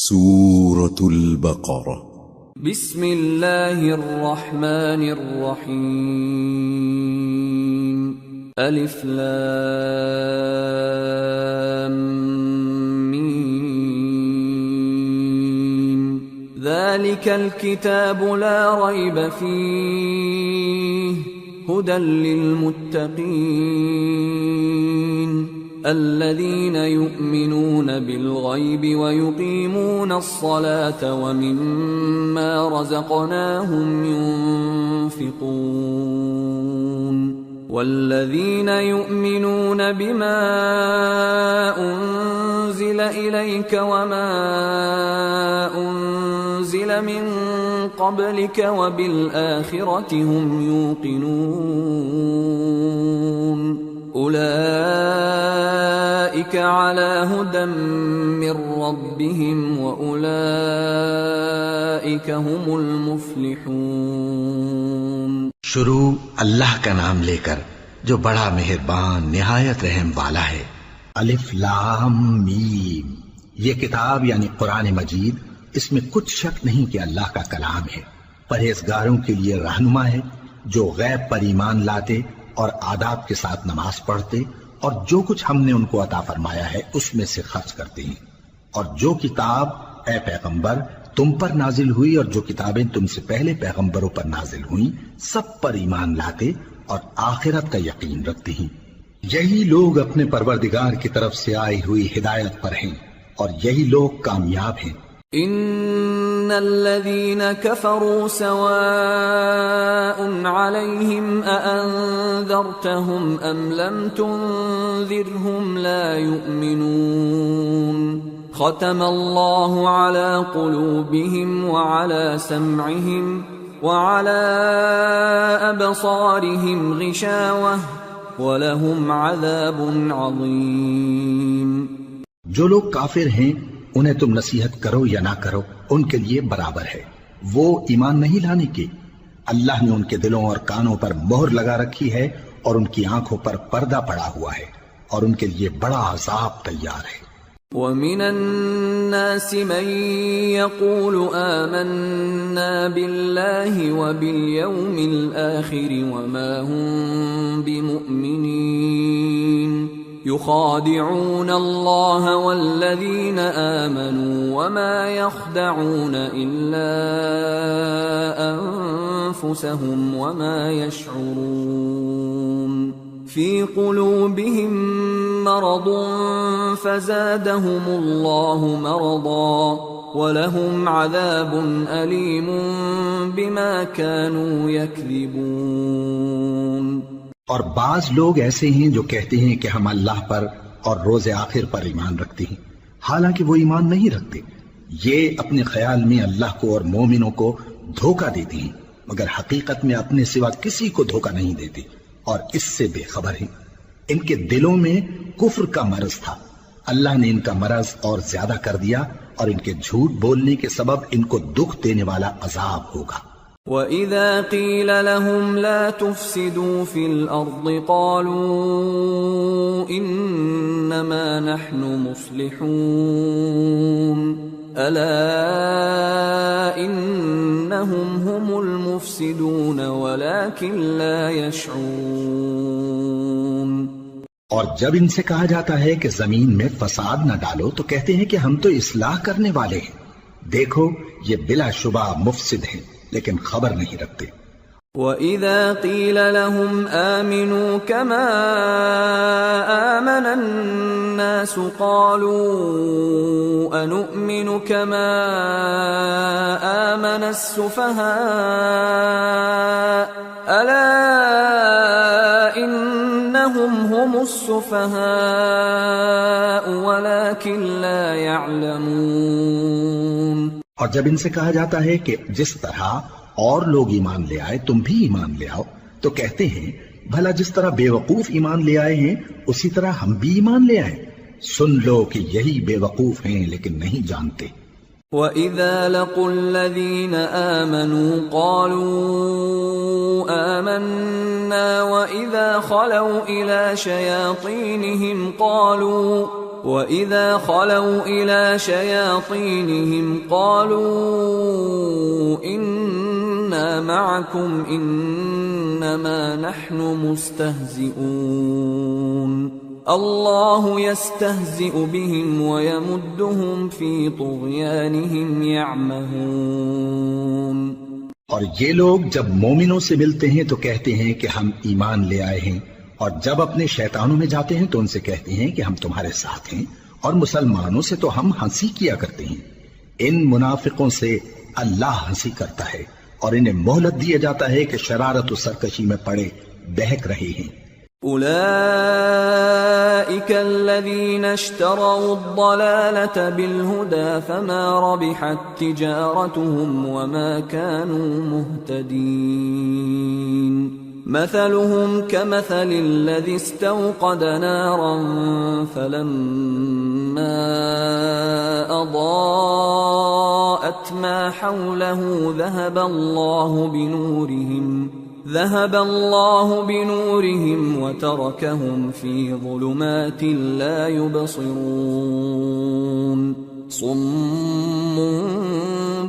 سورة البقرة بسم اللہ الرحمن الرحیم الف لام میم ذالک الکتاب لا ریب فیہ ھدی للمتقین الذين يؤمنون بالغيب ويقيمون الصلاة ومما رزقناهم ينفقون والذين يؤمنون بما أنزل إليك وما أنزل من قبلك وبالآخرة هم يوقنون اولئک علی ھدی من ربہم واولئک ھم المفلحون۔ شروع اللہ کا نام لے کر جو بڑا مہربان نہایت رحم والا ہے۔ الف لام میم، یہ کتاب یعنی قرآن مجید، اس میں کچھ شک نہیں کہ اللہ کا کلام ہے، پرہیزگاروں کے لیے رہنما ہے جو غیب پر ایمان لاتے اور آداب کے ساتھ نماز پڑھتے اور جو کچھ ہم نے ان کو عطا فرمایا ہے اس میں سے خرچ کرتے ہیں، اور جو کتاب اے پیغمبر تم پر نازل ہوئی اور جو کتابیں تم سے پہلے پیغمبروں پر نازل ہوئیں سب پر ایمان لاتے اور آخرت کا یقین رکھتے ہیں۔ یہی لوگ اپنے پروردگار کی طرف سے آئی ہوئی ہدایت پر ہیں اور یہی لوگ کامیاب ہیں۔ ان الذين كفروا سواء عليهم أأنذرتهم ام لم تنذرهم لا يؤمنون ختم الله على قلوبهم وعلى سمعهم وعلى أبصارهم غشاوة ولهم عذاب عظيم۔ جو لوگ کافر ہیں انہیں تم نصیحت کرو یا نہ کرو ان کے لیے برابر ہے، وہ ایمان نہیں لانے کے۔ اللہ نے ان کے دلوں اور کانوں پر مہر لگا رکھی ہے اور ان کی آنکھوں پر پردہ پڑا ہوا ہے اور ان کے لیے بڑا عذاب تیار ہے۔ وَمِنَ النَّاسِ مَن يَقُولُ آمَنَّا بِاللَّهِ وَبِالْيَوْمِ الْآخِرِ وَمَا هُم بِمُؤْمِنِينَ يخادعون الله والذين آمنوا وما يخدعون إلا أنفسهم وما يشعرون في قلوبهم مرض فزادهم الله مرضا ولهم عذاب أليم بما كانوا يكذبون۔ اور بعض لوگ ایسے ہیں جو کہتے ہیں کہ ہم اللہ پر اور روز آخر پر ایمان رکھتے ہیں، حالانکہ وہ ایمان نہیں رکھتے۔ یہ اپنے خیال میں اللہ کو اور مومنوں کو دھوکہ دیتے ہیں، مگر حقیقت میں اپنے سوا کسی کو دھوکہ نہیں دیتے اور اس سے بے خبر ہیں۔ ان کے دلوں میں کفر کا مرض تھا، اللہ نے ان کا مرض اور زیادہ کر دیا اور ان کے جھوٹ بولنے کے سبب ان کو دکھ دینے والا عذاب ہوگا۔ وَإِذَا قِيلَ لَهُمْ لَا تُفْسِدُوا فِي الْأَرْضِ قَالُوا إِنَّمَا نَحْنُ مُصْلِحُونَ أَلَا إِنَّهُمْ هُمُ الْمُفْسِدُونَ وَلَكِنْ لَا يَشْعُرُونَ۔ اور جب ان سے کہا جاتا ہے کہ زمین میں فساد نہ ڈالو تو کہتے ہیں کہ ہم تو اصلاح کرنے والے ہیں، دیکھو یہ بلا شبہ مفسد ہیں لیکن خبر نہیں رکھتے۔ وَإِذَا قِيلَ لَهُمْ آمِنُوا كَمَا آمَنَ النَّاسُ قَالُوا أَنُؤْمِنُ كَمَا آمَنَ السُّفَهَاءُ أَلَا إِنَّهُمْ هُمُ السُّفَهَاءُ وَلَكِنْ لَا يَعْلَمُونَ۔ اور جب ان سے کہا جاتا ہے کہ جس طرح اور لوگ ایمان لے آئے تم بھی ایمان لے آؤ تو کہتے ہیں بھلا جس طرح بے وقوف ایمان لے آئے ہیں اسی طرح ہم بھی ایمان لے آئیں۔ سن لو کہ یہی بے وقوف ہیں لیکن نہیں جانتے۔ وَإِذَا لَقُوا الَّذِينَ آمَنُوا قَالُوا آمَنَّا وَإِذَا خَلَوْا إِلَى شَيَاطِينِهِمْ وَإِذَا خَلَوْا إِلَى شَيَاطِينِهِمْ قَالُوا إِنَّا مَعَكُمْ إِنَّمَا نَحْنُ مُسْتَهْزِئُونَ اللَّهُ يَسْتَهْزِئُ بِهِمْ وَيَمُدُّهُمْ فِي طُغْيَانِهِمْ يَعْمَهُونَ۔ اور یہ لوگ جب مومنوں سے ملتے ہیں تو کہتے ہیں کہ ہم ایمان لے آئے ہیں، اور جب اپنے شیطانوں میں جاتے ہیں تو ان سے کہتے ہیں کہ ہم تمہارے ساتھ ہیں، اور مسلمانوں سے تو ہم ہنسی کیا کرتے ہیں۔ ان منافقوں سے اللہ ہنسی کرتا ہے اور انہیں مہلت دیا جاتا ہے کہ شرارت و سرکشی میں پڑے بہک رہے ہیں۔ أولئك الذين اشتروا الضلالة بالهدى فما ربحت تجارتهم وما كانوا مهتدين مثلهم كمثل الذي استوقد نارا فلما أضاءت ما حوله ذهب الله بنورهم وتركهم في ظلمات لا يبصرون صم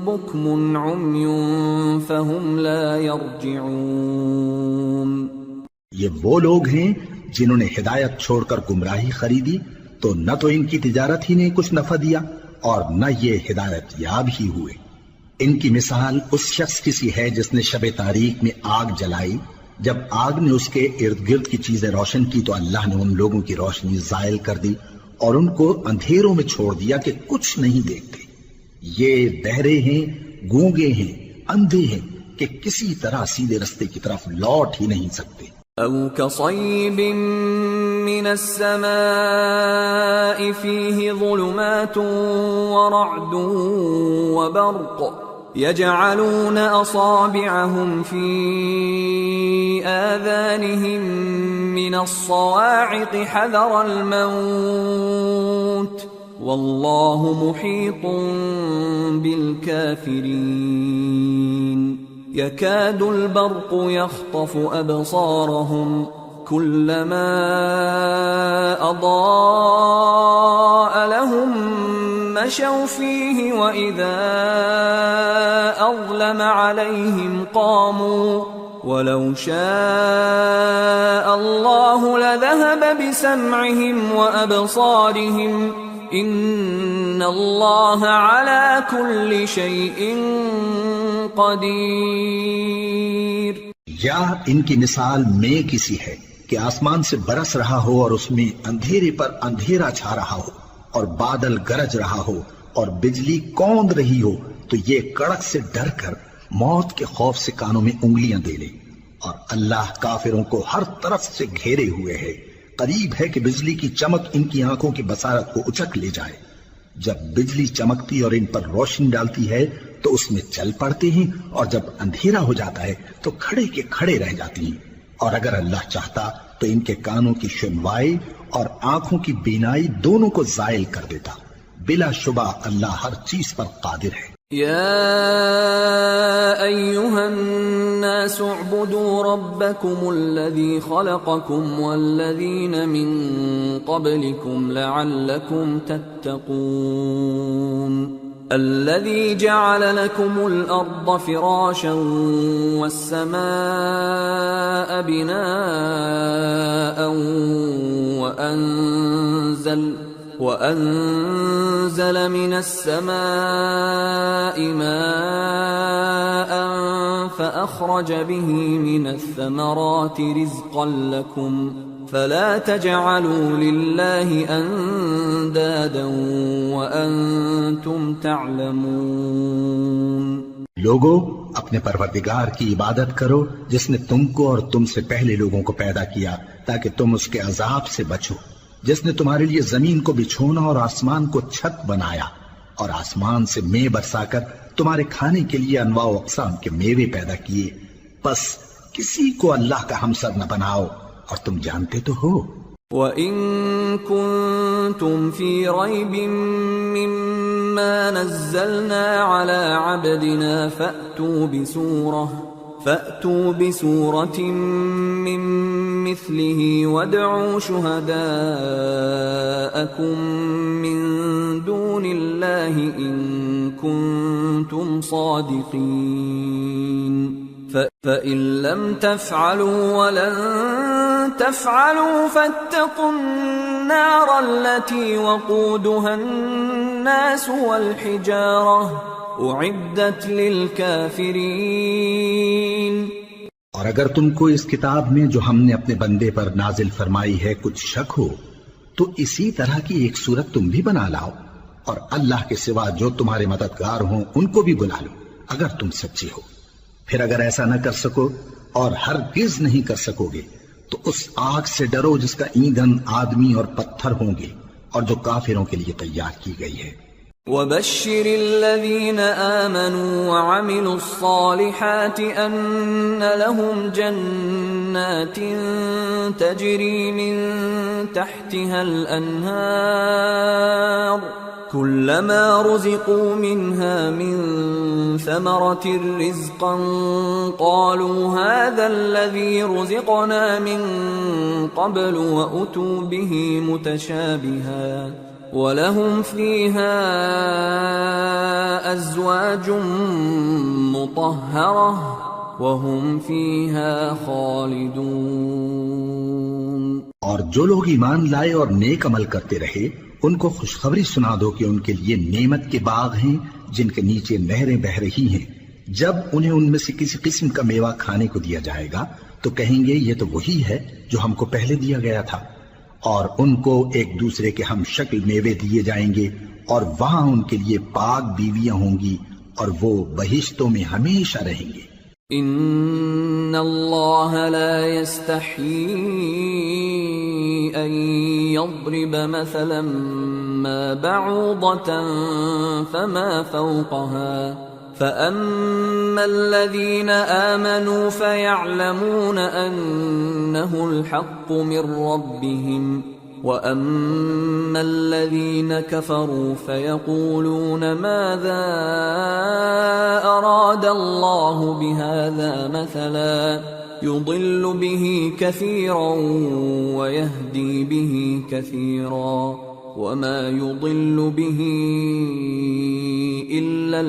بكم عمي فهم لا يرجعون۔ یہ وہ لوگ ہیں جنہوں نے ہدایت چھوڑ کر گمراہی خریدی تو نہ تو ان کی تجارت ہی نے کچھ نفع دیا اور نہ یہ ہدایت یاب ہی ہوئے۔ ان کی مثال اس شخص کی سی ہے جس نے شب تاریک میں آگ جلائی، جب آگ نے اس کے ارد گرد کی چیزیں روشن کی تو اللہ نے ان لوگوں کی روشنی زائل کر دی اور ان کو اندھیروں میں چھوڑ دیا کہ کچھ نہیں دیکھتے۔ یہ بہرے ہیں، گونگے ہیں، اندھے ہیں کہ کسی طرح سیدھے رستے کی طرف لوٹ ہی نہیں سکتے۔ أَوْ كَصَيِّبٍ مِّنَ السَّمَاءِ فِيهِ ظُلُمَاتٌ وَرَعْدٌ وَبَرْقٌ يَجْعَلُونَ أَصَابِعَهُمْ فِي آذَانِهِم مِّنَ الصَّوَاعِقِ حَذَرَ الْمَوْتِ وَاللَّهُ مُحِيطٌ بِالْكَافِرِينَ۔ يكاد البرق يخطف أبصارهم كلما أضاء لهم مشوا فيه وإذا أظلم عليهم قاموا ولو شاء الله لذهب بسمعهم وأبصارهم إن الله على كل شيء قدیر۔ یا ان کی مثال میں کسی ہے کہ آسمان سے برس رہا ہو اور اس میں اندھیرے پر اندھیرا چھا رہا ہو اور بادل گرج رہا ہو اور بجلی کوند رہی ہو تو یہ کڑک سے ڈر کر موت کے خوف سے کانوں میں انگلیاں دے لے، اور اللہ کافروں کو ہر طرف سے گھیرے ہوئے ہے۔ قریب ہے کہ بجلی کی چمک ان کی آنکھوں کی بصارت کو اچک لے جائے۔ جب بجلی چمکتی اور ان پر روشنی ڈالتی ہے تو اس میں چل پڑتے ہیں، اور جب اندھیرا ہو جاتا ہے تو کھڑے کے کھڑے رہ جاتے ہیں۔ اور اگر اللہ چاہتا تو ان کے کانوں کی سنوائی اور آنکھوں کی بینائی دونوں کو زائل کر دیتا۔ بلا شبہ اللہ ہر چیز پر قادر ہے۔ يا أيها الناس اعبدوا ربكم الذي خلقكم والذين من قبلكم لعلكم تتقون الذي جعل لكم الأرض فراشا والسماء بناء وأنزل من السماء ماء فأخرج به من الثمرات رزقا لكم فلا تجعلوا لله أندادا وأنتم تعلمون۔ لوگو اپنے پروردگار کی عبادت کرو جس نے تم کو اور تم سے پہلے لوگوں کو پیدا کیا تاکہ تم اس کے عذاب سے بچو، جس نے تمہارے لیے زمین کو بچھونا اور آسمان کو چھت بنایا اور آسمان سے مے برسا کر تمہارے کھانے کے لیے انواع و اقسام کے میوے پیدا کیے، پس کسی کو اللہ کا ہمسر نہ بناؤ اور تم جانتے تو ہو۔ وَإِن كُنتُمْ فِي رَيْبٍ مِّمَّا نَزَّلْنَا عَلَى عَبْدِنَا فَأْتُوا بِسُورَةٍ مِّن مثله وادعوا شهداءكم من دون الله إن كنتم صادقين فإن لم تفعلوا ولن تفعلوا فاتقوا النار التي وقودها الناس والحجارة أعدت للكافرين۔ اور اگر تم کو اس کتاب میں جو ہم نے اپنے بندے پر نازل فرمائی ہے کچھ شک ہو تو اسی طرح کی ایک صورت تم بھی بنا لاؤ، اور اللہ کے سوا جو تمہارے مددگار ہوں ان کو بھی بلا لو اگر تم سچے ہو۔ پھر اگر ایسا نہ کر سکو اور ہرگز نہیں کر سکو گے تو اس آگ سے ڈرو جس کا ایندھن آدمی اور پتھر ہوں گے اور جو کافروں کے لیے تیار کی گئی ہے۔ وَبَشِّرِ الَّذِينَ آمَنُوا وَعَمِلُوا الصَّالِحَاتِ أَنَّ لَهُمْ جَنَّاتٍ تَجْرِي مِن تَحْتِهَا الْأَنْهَارُ كُلَّمَا رُزِقُوا مِنْهَا مِن ثَمَرَةٍ رِزْقًا قَالُوا هَذَا الَّذِي رُزِقْنَا مِن قَبْلُ وَأُتُوا بِهِ مُتَشَابِهًا وَلَهُمْ فِيهَا أَزْوَاجٌ مُطَهَّرَةٌ وَهُمْ فِيهَا خَالِدُونَ۔ اور جو لوگ ایمان لائے اور نیک عمل کرتے رہے ان کو خوشخبری سنا دو کہ ان کے لیے نعمت کے باغ ہیں جن کے نیچے نہریں بہہ رہی ہیں۔ جب انہیں ان میں سے کسی قسم کا میوہ کھانے کو دیا جائے گا تو کہیں گے یہ تو وہی ہے جو ہم کو پہلے دیا گیا تھا، اور ان کو ایک دوسرے کے ہم شکل میوے دیے جائیں گے، اور وہاں ان کے لیے پاک بیویاں ہوں گی اور وہ بہشتوں میں ہمیشہ رہیں گے۔ ان اللہ لا يستحيي ان يضرب مثلا ما بعوضة فما فوقها فأما الذين آمنوا فيعلمون أنه الحق من ربهم وأما الذين كفروا فيقولون ماذا أراد الله بهذا مثلا يضل به كثيرا ويهدي به كثيرا وما يضل به إلا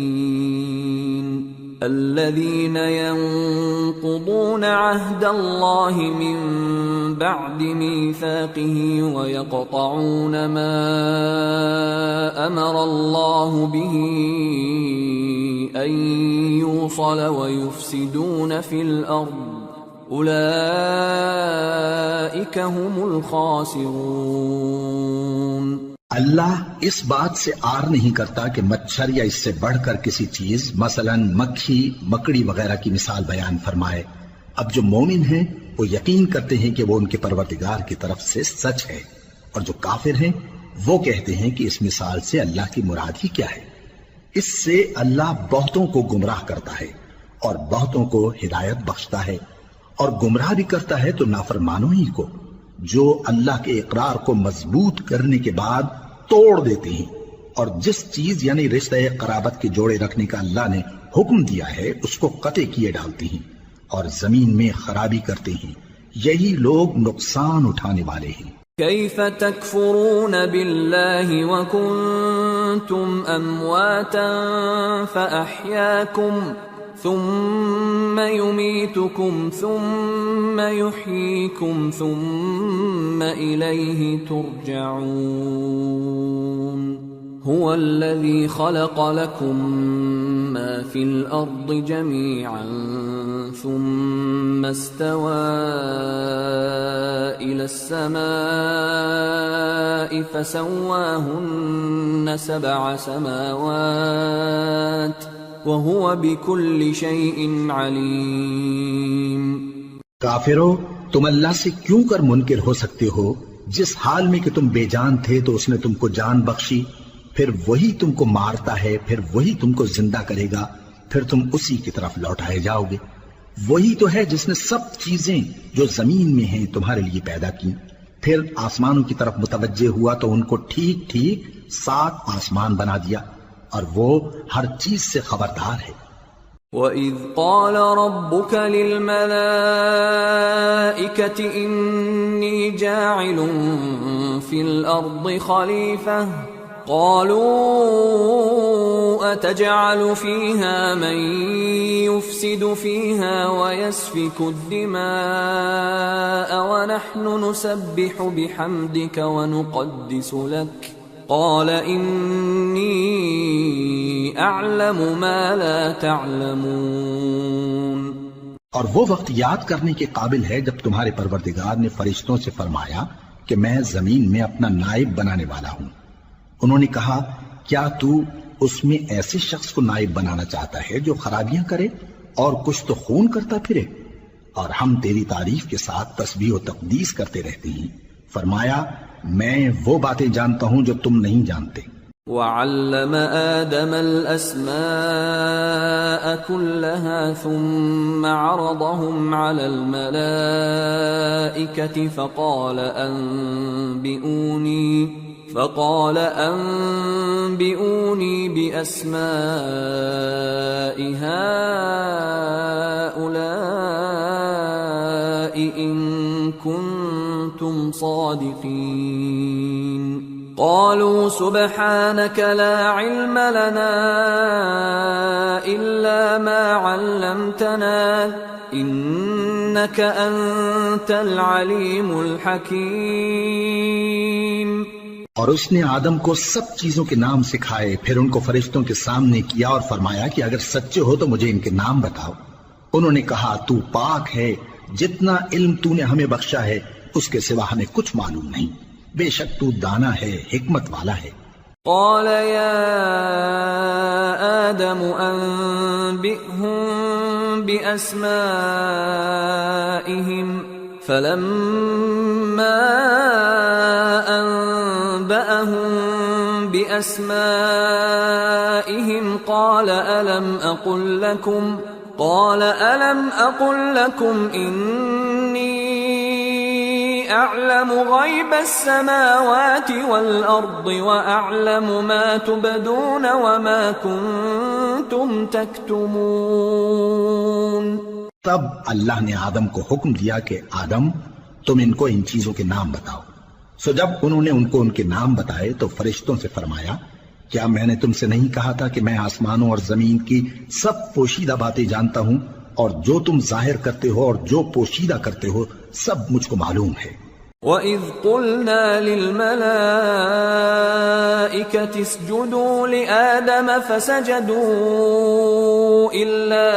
الفاسقين الذين ينقضون عهد الله من بعد ميثاقه ويقطعون ما أمر الله به أن يوصل ويفسدون في الأرض اولئک هم الخاسرون۔ اللہ اس بات سے آر نہیں کرتا کہ مچھر یا اس سے بڑھ کر کسی چیز مثلا مکھی مکڑی وغیرہ کی مثال بیان فرمائے۔ اب جو مومن ہیں وہ یقین کرتے ہیں کہ وہ ان کے پروردگار کی طرف سے سچ ہے، اور جو کافر ہیں وہ کہتے ہیں کہ اس مثال سے اللہ کی مراد ہی کیا ہے۔ اس سے اللہ بہتوں کو گمراہ کرتا ہے اور بہتوں کو ہدایت بخشتا ہے، اور گمراہ بھی کرتا ہے تو نافرمانوں ہی کو، جو اللہ کے اقرار کو مضبوط کرنے کے بعد توڑ دیتے ہیں، اور جس چیز یعنی رشتہ قرابت کے جوڑے رکھنے کا اللہ نے حکم دیا ہے اس کو قطع کیے ڈالتے ہیں اور زمین میں خرابی کرتے ہیں۔ یہی لوگ نقصان اٹھانے والے ہیں۔ کیف تکفرون باللہ وکنتم امواتا فاحیاکم ثم يميتكم ثم يحييكم ثم إليه ترجعون هو الذي خلق لكم ما في الأرض جميعا ثم استوى إلى السماء فسواهن 7 سماوات وَهُوَ بِكُلِّ شَيْءٍ عَلِيمٌ۔ کافرو، تم اللہ سے کیوں کر منکر ہو سکتے ہو؟ جس حال میں کہ تم بے جان تھے تو اس نے تم کو جان بخشی، پھر وہی تم کو مارتا ہے، پھر وہی تم کو زندہ کرے گا، پھر تم اسی کی طرف لوٹائے جاؤ گے۔ وہی تو ہے جس نے سب چیزیں جو زمین میں ہیں تمہارے لیے پیدا کی، پھر آسمانوں کی طرف متوجہ ہوا تو ان کو ٹھیک ٹھیک 7 آسمان بنا دیا، اور وہ ہر چیز سے خبردار ہے۔ وَإِذْ قَالَ رَبُّكَ لِلْمَلَائِكَةِ إِنِّي جَاعِلٌ فِي الْأَرْضِ خَلِيفَةً قَالُوا أَتَجْعَلُ فِيهَا مَن يُفْسِدُ فِيهَا وَيَسْفِكُ الدِّمَاءَ وَنَحْنُ نُسَبِّحُ بِحَمْدِكَ وَنُقَدِّسُ لَكَ قال انی اعلم ما لا تعلمون۔ اور وہ وقت یاد کرنے کے قابل ہے جب تمہارے پروردگار نے فرشتوں سے فرمایا کہ میں زمین میں اپنا نائب بنانے والا ہوں۔ انہوں نے کہا کیا تو اس میں ایسے شخص کو نائب بنانا چاہتا ہے جو خرابیاں کرے اور کچھ تو خون کرتا پھرے؟ اور ہم تیری تعریف کے ساتھ تسبیح و تقدیس کرتے رہتے ہیں۔ فرمایا میں وہ باتیں جانتا ہوں جو تم نہیں جانتے۔ وَعَلَّمَ آدَمَ الْأَسْمَاءَ كُلَّهَا ثُمَّ عَرَضَهُمْ عَلَى الْمَلَائِكَةِ فقال أنبئوني بأسماء هؤلاء إن كنتم صادقين قالوا سبحانك لا علم لنا إلا ما علمتنا إنك أنت العليم الحكيم۔ اور اس نے آدم کو سب چیزوں کے نام سکھائے، پھر ان کو فرشتوں کے سامنے کیا اور فرمایا کہ اگر سچے ہو تو مجھے ان کے نام بتاؤ۔ انہوں نے کہا تو پاک ہے، جتنا علم تو نے ہمیں بخشا ہے اس کے سوا ہمیں کچھ معلوم نہیں، بے شک تو دانا ہے، حکمت والا ہے۔ قال يا آدم أنبئهم بأسمائهم فلما أنبأهم بأسمائهم قال ألم أقل لكم إني أعلم غيب السماوات والأرض وأعلم ما تبدون وما كنتم تكتمون۔ تب اللہ نے آدم کو حکم دیا کہ آدم تم ان کو ان چیزوں کے نام بتاؤ۔ سو جب انہوں نے ان کو ان کے نام بتائے تو فرشتوں سے فرمایا کیا میں نے تم سے نہیں کہا تھا کہ میں آسمانوں اور زمین کی سب پوشیدہ باتیں جانتا ہوں، اور جو تم ظاہر کرتے ہو اور جو پوشیدہ کرتے ہو سب مجھ کو معلوم ہے۔ وَإِذْ قُلْنَا لِلْمَلَائِكَةِ اسْجُدُوا لِآدَمَ فَسَجَدُوا إِلَّا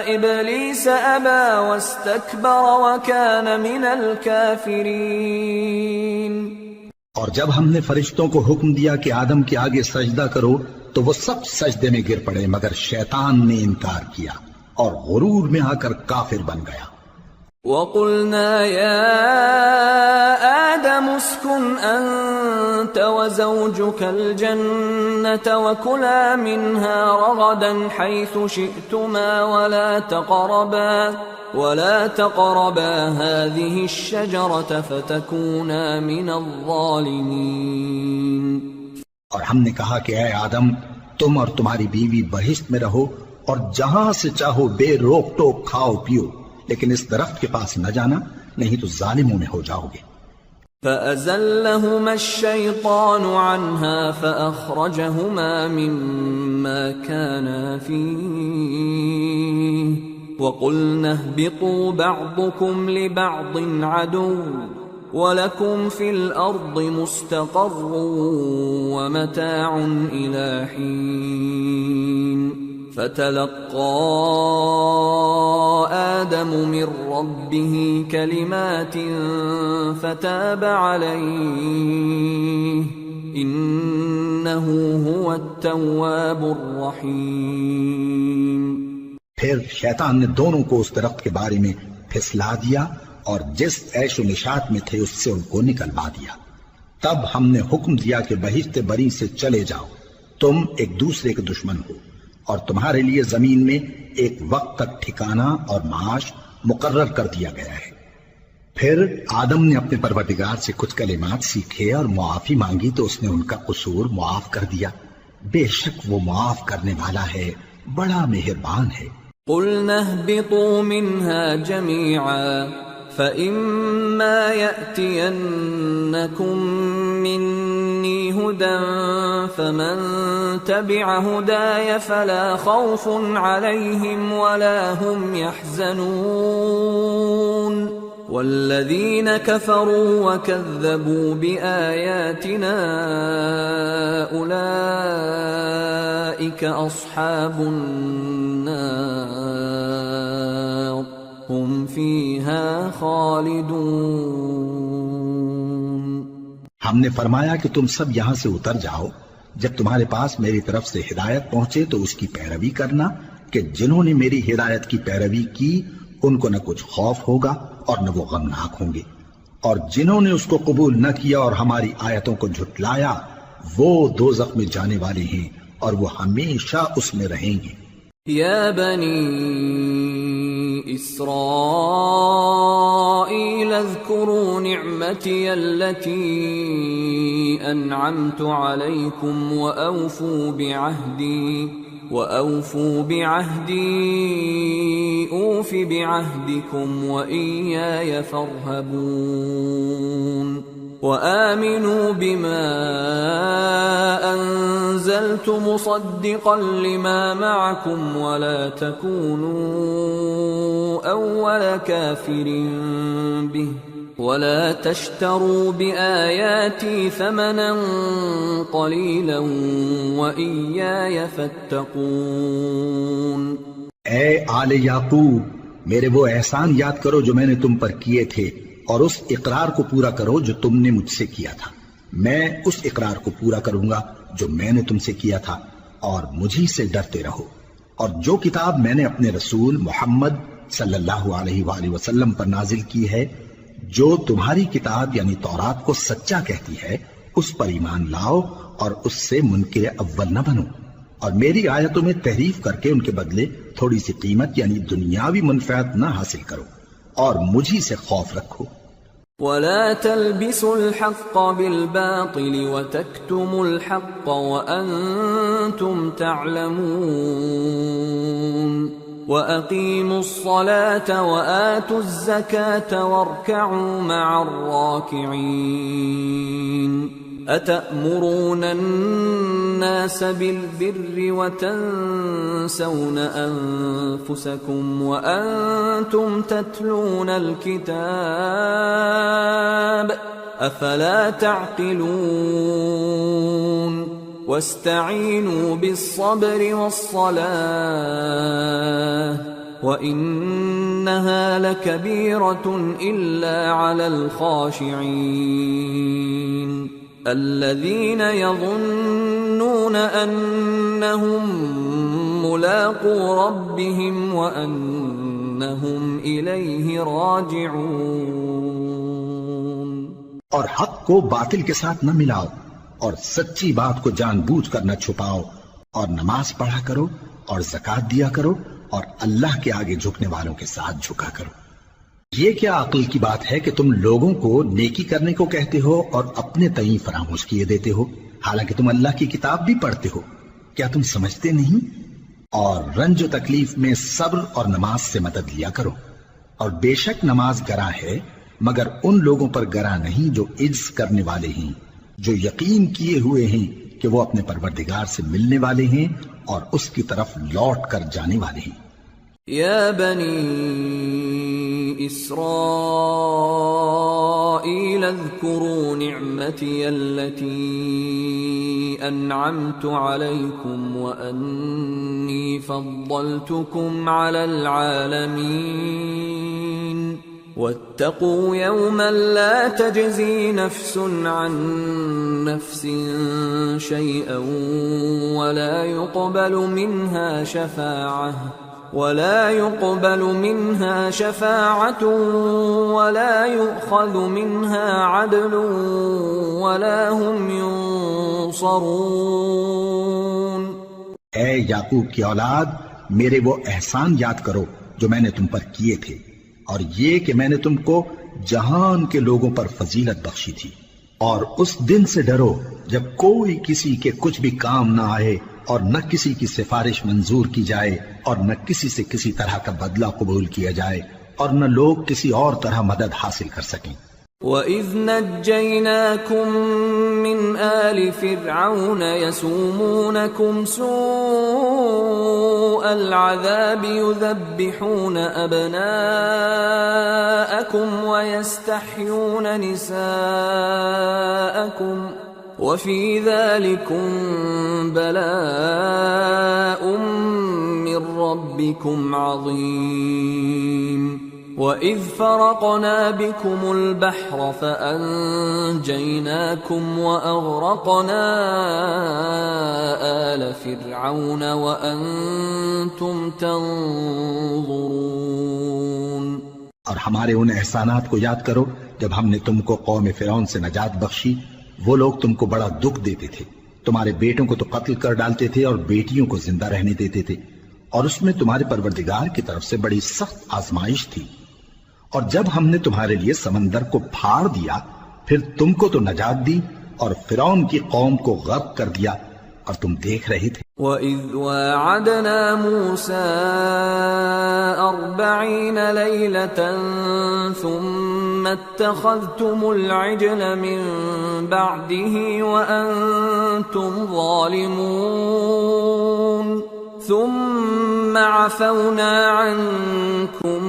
إِبْلِيسَ أَبَى وَاسْتَكْبَرَ وَكَانَ مِنَ الْكَافِرِينَ۔ اور جب ہم نے فرشتوں کو حکم دیا کہ آدم کے آگے سجدہ کرو تو وہ سب سجدے میں گر پڑے مگر شیطان نے انکار کیا اور غرور میں آ کر کافر بن گیا۔ وَقُلْنَا يَا آدَمُ اسْكُنْ أَنْتَ وَزَوْجُكَ الْجَنَّةَ وَكُلَا مِنْهَا رَغَدًا حَيْثُ شِئْتُمَا وَلَا تَقْرَبَا هَذِهِ الشَّجَرَةَ فَتَكُونَا مِنَ الظَّالِمِينَ۔ اور ہم نے کہا کہ اے آدم تم اور تمہاری بیوی بہشت میں رہو اور جہاں سے چاہو بے روک ٹوک کھاؤ پیو، لیکن اس درخت کے پاس نہ جانا نہیں تو ظالموں میں ہو جاؤ گے۔ فَأَزَلَّهُمَا الشَّيْطَانُ عَنْهَا فَأَخْرَجَهُمَا مِمَّا كَانَا فِيهِ وَقُلْنَا اهْبِطُوا بَعْضُكُمْ لِبَعْضٍ عَدُوٌّ وَلَكُمْ فِي الْأَرْضِ مُسْتَقَرٌّ وَمَتَاعٌ إِلَى حِينٍ۔ فَتَلَقَّى آدَمُ مِنْ رَبِّهِ كَلِمَاتٍ فَتَابَ عَلَيْهِ إِنَّهُ هُوَ التَّوَّابُ الرَّحِيمُ۔ پھر شیطان نے دونوں کو اس درخت کے بارے میں پھسلا دیا اور جس عیش و نشاط میں تھے اس سے ان کو نکلوا دیا۔ تب ہم نے حکم دیا کہ بہشت بری سے چلے جاؤ، تم ایک دوسرے کے دشمن ہو، اور تمہارے لیے زمین میں ایک وقت تک ٹھکانہ اور معاش مقرر کر دیا گیا ہے۔ پھر آدم نے اپنے پروردگار سے کچھ کلمات سیکھے اور معافی مانگی تو اس نے ان کا قصور معاف کر دیا، بے شک وہ معاف کرنے والا ہے بڑا مہربان ہے۔ قُلْنَا اهْبِطُوا مِنْهَا جَمِيعًا فَإِمَّا يَأْتِيَنَّكُمْ مِنِّي هُدًى فَمَن تَبِعَ هُدَايَ فَلَا خَوْفٌ عَلَيْهِمْ وَلَا هُمْ يَحْزَنُونَ وَالَّذِينَ كَفَرُوا وَكَذَّبُوا بِآيَاتِنَا أُولَئِكَ أَصْحَابُ النَّارِ هُمْ فِيهَا خَالِدُونَ۔ ہم نے فرمایا کہ تم سب یہاں سے اتر جاؤ، جب تمہارے پاس میری طرف سے ہدایت پہنچے تو اس کی پیروی کرنا کہ جنہوں نے میری ہدایت کی پیروی کی ان کو نہ کچھ خوف ہوگا اور نہ وہ غمناک ہوں گے، اور جنہوں نے اس کو قبول نہ کیا اور ہماری آیتوں کو جھٹلایا وہ دوزخ میں جانے والے ہیں اور وہ ہمیشہ اس میں رہیں گے۔ یا بنی اسرائیل اذکروا نعمتی التي انعمت علیکم وأوفوا بعهدي أوف بعهدكم وإياي فارهبون وآمنوا بما أنزلت مصدقا لما معكم ولا تكونوا أول كافر به ولا تشتروا بآياتي ثمنا قليلا وإياي فاتقون۔ اے آل یعقوب، میرے وہ احسان یاد کرو جو میں نے تم پر کیے تھے، اور اس اقرار کو پورا کرو جو تم نے مجھ سے کیا تھا۔ میں اس اقرار کو پورا کروں گا جو میں نے تم سے کیا تھا، اور مجھی سے ڈرتے رہو۔ اور جو کتاب میں نے اپنے رسول محمد صلی اللہ علیہ وآلہ وسلم پر نازل کی ہے، جو تمہاری کتاب یعنی تورات کو سچا کہتی ہے، اس پر ایمان لاؤ اور اس سے منکر اول نہ بنو، اور میری آیتوں میں تحریف کر کے ان کے بدلے تھوڑی سی قیمت یعنی دنیاوی منفعت نہ حاصل کرو، اور مجھی سے خوف رکھو۔ وَلَا تَلْبِسُوا الْحَقَّ بِالْبَاطِلِ وَتَكْتُمُوا الْحَقَّ وَأَنْتُمْ تَعْلَمُونَ وَأَقِيمُوا الصَّلَاةَ وَآتُوا الزَّكَاةَ وَارْكَعُوا مَعَ الرَّاكِعِينَ أَتَأْمُرُونَ النَّاسَ بِالْبِرِّ وَتَنْسَوْنَ أَنفُسَكُمْ وَأَنْتُمْ تَتْلُونَ الْكِتَابَ أَفَلَا تَعْقِلُونَ وَاسْتَعِينُوا بِالصَّبْرِ وَالصَّلَاةِ وَإِنَّهَا لَكَبِيرَةٌ إِلَّا عَلَى الْخَاشِعِينَ الَّذِينَ يَظُنُّونَ أَنَّهُمْ مُلَاقُو رَبِّهِمْ وَأَنَّهُمْ إِلَيْهِ رَاجِعُونَ۔ اور حق کو باطل کے ساتھ نہ ملاؤ، اور سچی بات کو جان بوجھ کر نہ چھپاؤ، اور نماز پڑھا کرو اور زکوٰۃ دیا کرو، اور اللہ کے آگے جھکنے والوں کے ساتھ جھکا کرو۔ یہ کیا عقل کی بات ہے کہ تم لوگوں کو نیکی کرنے کو کہتے ہو اور اپنے تئیں فراموش کیے دیتے ہو، حالانکہ تم اللہ کی کتاب بھی پڑھتے ہو؟ کیا تم سمجھتے نہیں؟ اور رنج و تکلیف میں صبر اور نماز سے مدد لیا کرو، اور بے شک نماز گراں ہے، مگر ان لوگوں پر گراں نہیں جو عجز کرنے والے ہیں، جو یقین کیے ہوئے ہیں کہ وہ اپنے پروردگار سے ملنے والے ہیں اور اس کی طرف لوٹ کر جانے والے ہیں۔ یا بنی اسرائیل اذکروا نعمتی التي انعمت علیکم وانی فضلتکم علی العالمین واتقوا يوما لا تجزي نفس عن نفس شيئا ولا يقبل منها شفاعة ولا يؤخذ منها عدل ولا هم ينصرون۔ اے یعقوب کی اولاد، میرے وہ احسان یاد کرو جو میں نے تم پر کیے تھے، اور یہ کہ میں نے تم کو جہان کے لوگوں پر فضیلت بخشی تھی، اور اس دن سے ڈرو جب کوئی کسی کے کچھ بھی کام نہ آئے اور نہ کسی کی سفارش منظور کی جائے اور نہ کسی سے کسی طرح کا بدلہ قبول کیا جائے اور نہ لوگ کسی اور طرح مدد حاصل کر سکیں۔ وَإِذْ نَجَّيْنَاكُمْ مِنْ آلِ فِرْعَوْنَ يَسُومُونَكُمْ سُوءَ الْعَذَابِ يُذَبِّحُونَ أَبْنَاءَكُمْ وَيَسْتَحْيُونَ نِسَاءَكُمْ وَفِي ذَلِكُمْ بَلَاءٌ مِّن رَّبِّكُمْ عَظِيمٌ وَإِذْ فَرَقْنَا بِكُمُ الْبَحْرَ فَأَنجَيْنَاكُمْ وَأَغْرَقْنَا آلَ فِرْعَوْنَ وَأَنْتُمْ تَنظُرُونَ۔ اور ہمارے ان احسانات کو یاد کرو جب ہم نے تم کو قوم فرعون سے نجات بخشی۔ وہ لوگ تم کو بڑا دکھ دیتے تھے، تمہارے بیٹوں کو تو قتل کر ڈالتے تھے اور بیٹیوں کو زندہ رہنے دیتے تھے، اور اس میں تمہارے پروردگار کی طرف سے بڑی سخت آزمائش تھی۔ اور جب ہم نے تمہارے لیے سمندر کو پھاڑ دیا پھر تم کو تو نجات دی اور فرعون کی قوم کو غرق کر دیا اور تم دیکھ رہے تھے۔ وَإِذْ وَاعَدْنَا مُوسَىٰ 40 لَيْلَةً ثُمَّ اتَّخَذْتُمُ الْعِجْلَ مِن بَعْدِهِ وَأَنْتُمْ ظَالِمُونَ ثُمَّ عَفَوْنَا عَنْكُمْ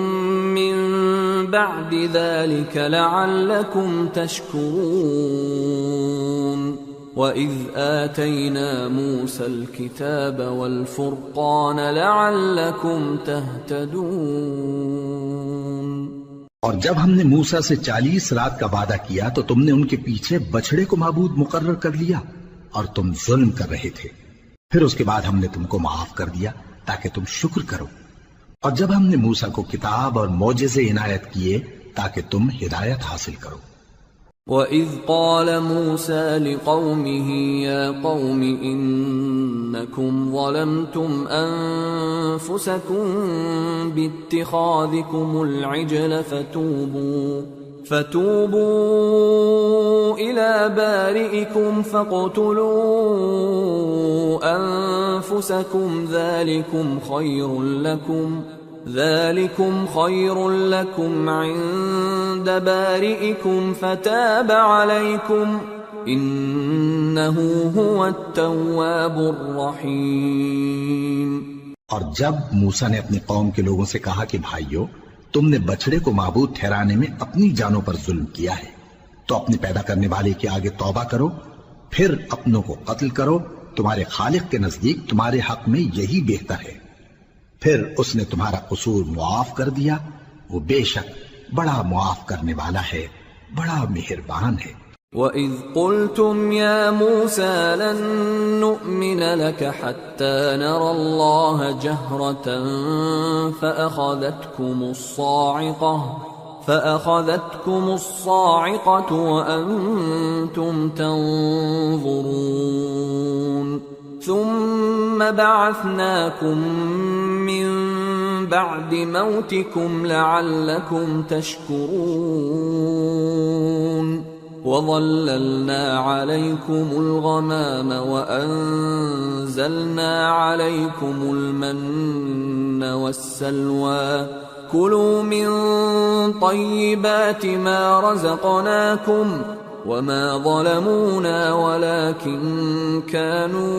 مِن بَعْدِ ذَلِكَ لَعَلَّكُمْ تَشْكُرُونَ وَإِذْ آتَيْنَا مُوسَى الْكِتَابَ وَالْفُرْقَانَ لَعَلَّكُمْ تَهْتَدُونَ۔ اور جب ہم نے موسیٰ سے 40 رات کا وعدہ کیا تو تم نے ان کے پیچھے بچڑے کو معبود مقرر کر لیا اور تم ظلم کر رہے تھے، پھر اس کے بعد ہم نے تم کو معاف کر دیا تاکہ تم شکر کرو۔ اور جب ہم نے موسیٰ کو کتاب اور معجزے عنایت کیے تاکہ تم ہدایت حاصل کرو۔ وَإِذْ قَالَ مُوسَىٰ لِقَوْمِهِ يَا قَوْمِ إِنَّكُمْ ظَلَمْتُمْ أَنفُسَكُمْ بِاتِّخَاذِكُمُ الْعِجْلَ فَتُوبُوا إِلَىٰ بَارِئِكُمْ فَاقْتُلُوا أَنفُسَكُمْ ذَلِكُمْ خَيْرٌ لَكُمْ عِندَ بَارِئِكُمْ فَتَابَ عَلَيْكُمْ إِنَّهُ هُوَ التَّوَّابُ الرَّحِيمُ۔ اور جب موسیٰ نے اپنی قوم کے لوگوں سے کہا کہ بھائیو، تم نے بچڑے کو معبود ٹھہرانے میں اپنی جانوں پر ظلم کیا ہے، تو اپنے پیدا کرنے والے کے آگے توبہ کرو، پھر اپنوں کو قتل کرو، تمہارے خالق کے نزدیک تمہارے حق میں یہی بہتر ہے۔ پھر اس نے تمہارا قصور معاف کر دیا، وہ بے شک بڑا معاف کرنے والا ہے، بڑا مہربان ہے۔ وَإِذْ قُلْتُمْ يَا مُوسَىٰ لَن نُّؤْمِنَ لَكَ حَتَّىٰ نَرَى اللَّهَ جَهْرَةً فَأَخَذَتْكُمُ الصَّاعِقَةُ وَأَنْتُمْ تَنظُرُونَ ثُمَّ بَعَثْنَاكُمْ مِن بَعْدِ مَوْتِكُمْ لَعَلَّكُمْ تَشْكُرُونَ وَظَلَّلْنَا عَلَيْكُمُ الْغَمَامَ وَأَنزَلْنَا عَلَيْكُمُ الْمَنَّ وَالسَّلْوَىٰ كُلُوا مِن طَيِّبَاتِ مَا رَزَقْنَاكُمْ وَمَا ظَلَمُونَا وَلَٰكِن كَانُوا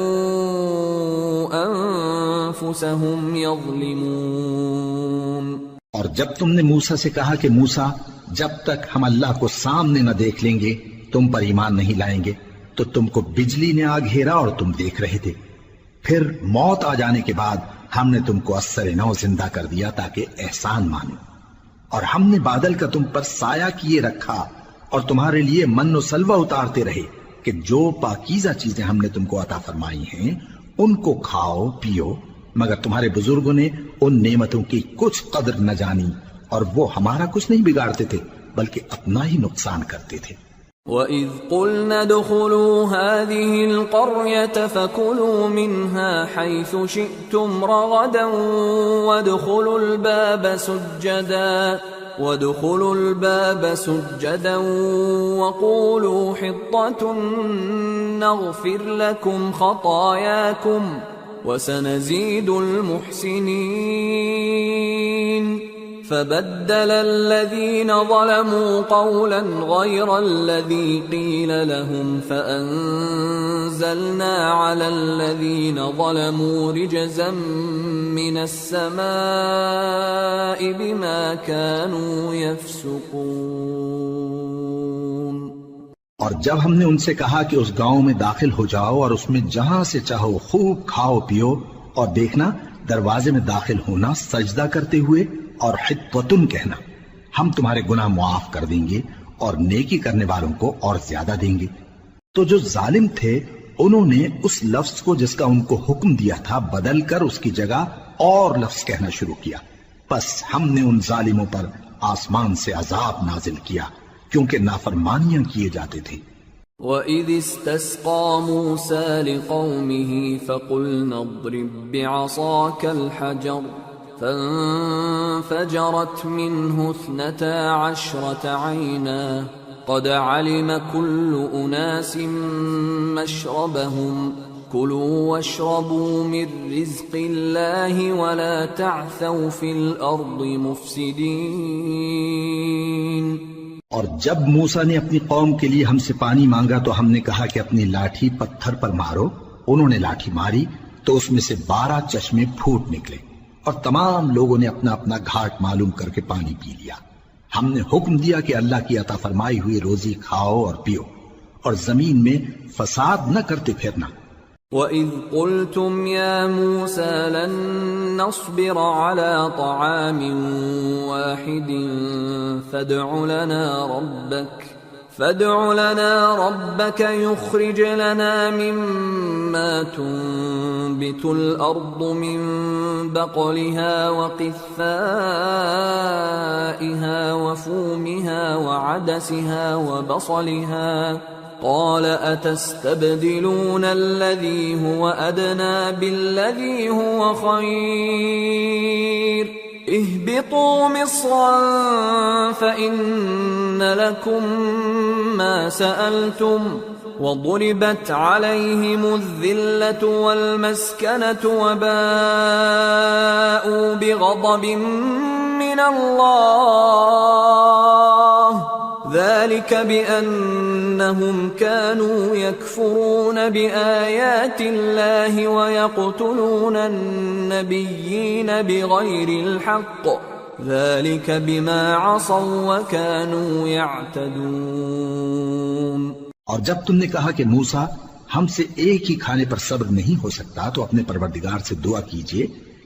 أَنفُسَهُمْ يَظْلِمُونَ۔ اور جب تم نے موسیٰ سے کہا کہ موسیٰ، جب تک ہم اللہ کو سامنے نہ دیکھ لیں گے تم پر ایمان نہیں لائیں گے، تو تم کو بجلی نے آ گھیرا اور تم دیکھ رہے تھے، پھر موت آ جانے کے بعد ہم نے تم کو اثر نو زندہ کر دیا تاکہ احسان مانو، اور ہم نے بادل کا تم پر سایہ کیے رکھا اور تمہارے لیے من و سلوہ اتارتے رہے کہ جو پاکیزہ چیزیں ہم نے تم کو عطا فرمائی ہیں ان کو کھاؤ پیو، مگر تمہارے بزرگوں نے ان نعمتوں کی کچھ قدر نہ جانی اور وہ ہمارا کچھ نہیں بگاڑتے تھے بلکہ اپنا ہی نقصان کرتے تھے۔ وَإِذْ قُلْنَا ادْخُلُوا هَٰذِهِ الْقَرْيَةَ فَكُلُوا مِنْهَا حَيْثُ شِئْتُمْ رَغَدًا وَادْخُلُوا الْبَابَ سُجَّدًا وادخلوا الباب سجدا وقولوا حطة نغفر لكم خطاياكم وسنزيد المحسنين فبدل الذين ظلموا قولا غير الذي قيل لهم فأنزلنا على الذين ظلموا رجزا من السماء بما كانوا يفسقون۔ اور جب ہم نے ان سے کہا کہ اس گاؤں میں داخل ہو جاؤ اور اس میں جہاں سے چاہو خوب کھاؤ پیو، اور دیکھنا دروازے میں داخل ہونا سجدہ کرتے ہوئے اور حطوتن کہنا، ہم تمہارے گناہ معاف کر دیں گے اور نیکی کرنے والوں کو اور زیادہ دیں گے۔ تو جو ظالم تھے انہوں نے اس لفظ کو جس کا ان کو حکم دیا تھا بدل کر اس کی جگہ اور لفظ کہنا شروع کیا، پس ہم نے ان ظالموں پر آسمان سے عذاب نازل کیا کیونکہ نافرمانیاں کیے جاتے تھے۔ وَإِذِ اسْتَسْقَى مُوسَى لِقَوْمِهِ فَقُلْنَا اضْرِب بِّعَصَاكَ الْحَجَرَ فانفجرت منه 12 عينا قد علم كل أناس مشربهم كلوا واشربوا من رزق الله ولا تعثوا في الأرض مفسدين۔ اور جب موسیٰ نے اپنی قوم کے لیے ہم سے پانی مانگا تو ہم نے کہا کہ اپنی لاٹھی پتھر پر مارو، انہوں نے لاٹھی ماری تو اس میں سے 12 چشمے پھوٹ نکلے اور تمام لوگوں نے اپنا اپنا گھاٹ معلوم کر کے پانی پی لیا۔ ہم نے حکم دیا کہ اللہ کی عطا فرمائی ہوئی روزی کھاؤ اور پیو اور زمین میں فساد نہ کرتے پھرنا۔ وَإِذْ قُلْتُمْ يَا مُوسَى لَن نَّصْبِرَ عَلَى طَعَامٍ وَاحِدٍ فادع لنا ربك يخرج لنا مما تنبت الأرض من بقلها وقثائها وفومها وعدسها وبصلها قال أتستبدلون الذي هو أدنى بالذي هو خير اهبطوا مصرا فإن لكم ما سألتم وضربت عليهم الذلة والمسكنة وباءوا بغضب من الله ذلك بأنهم كانوا يكفرون بآيات الله ويقتلون النبيين بغير الحق ذلك بما عصوا وكانوا يعتدون۔ اور جب تم نے کہا کہ موسیٰ ہم سے ایک ہی کھانے پر صبر نہیں ہو سکتا تو اپنے پروردگار سے دعا کیجئے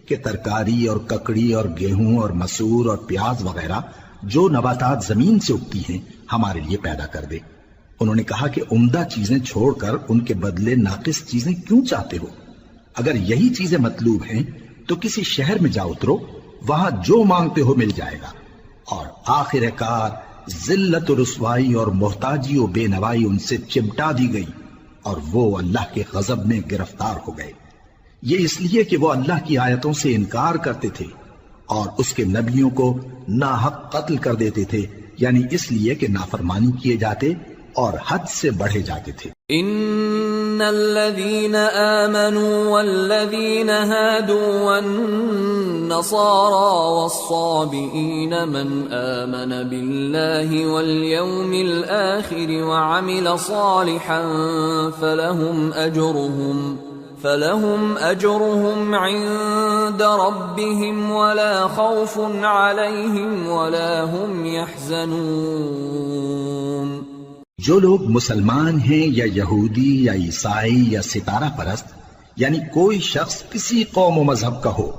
کہ ترکاری اور ککڑی اور گیہوں اور مسور اور پیاز وغیرہ جو نباتات زمین سے اگتی ہیں ہمارے لیے پیدا کر دے۔ انہوں نے کہا کہ عمدہ چیزیں چھوڑ کر ان کے بدلے ناقص چیزیں کیوں چاہتے ہو؟ اگر یہی چیزیں مطلوب ہیں تو کسی شہر میں جا اترو، وہاں جو مانگتے ہو مل جائے گا۔ اور آخر کار ذلت و رسوائی اور محتاجی و بے نوائی ان سے چمٹا دی گئی اور وہ اللہ کے غضب میں گرفتار ہو گئے، یہ اس لیے کہ وہ اللہ کی آیتوں سے انکار کرتے تھے اور اس کے نبیوں کو ناحق قتل کر دیتے تھے، یعنی اس لیے کہ نافرمانی کیے جاتے اور حد سے بڑھے جاتے تھے۔ ان الذين آمنوا والذين هادوا والنصارى والصابئين من آمن بالله واليوم الآخر وعمل صالحا فلهم أجرهم عند ربهم ولا خوف عليهم ولا هم يحزنون۔ جو لوگ مسلمان ہیں یا یہودی یا عیسائی یا ستارہ پرست، یعنی کوئی شخص کسی قوم و مذہب کا ہو،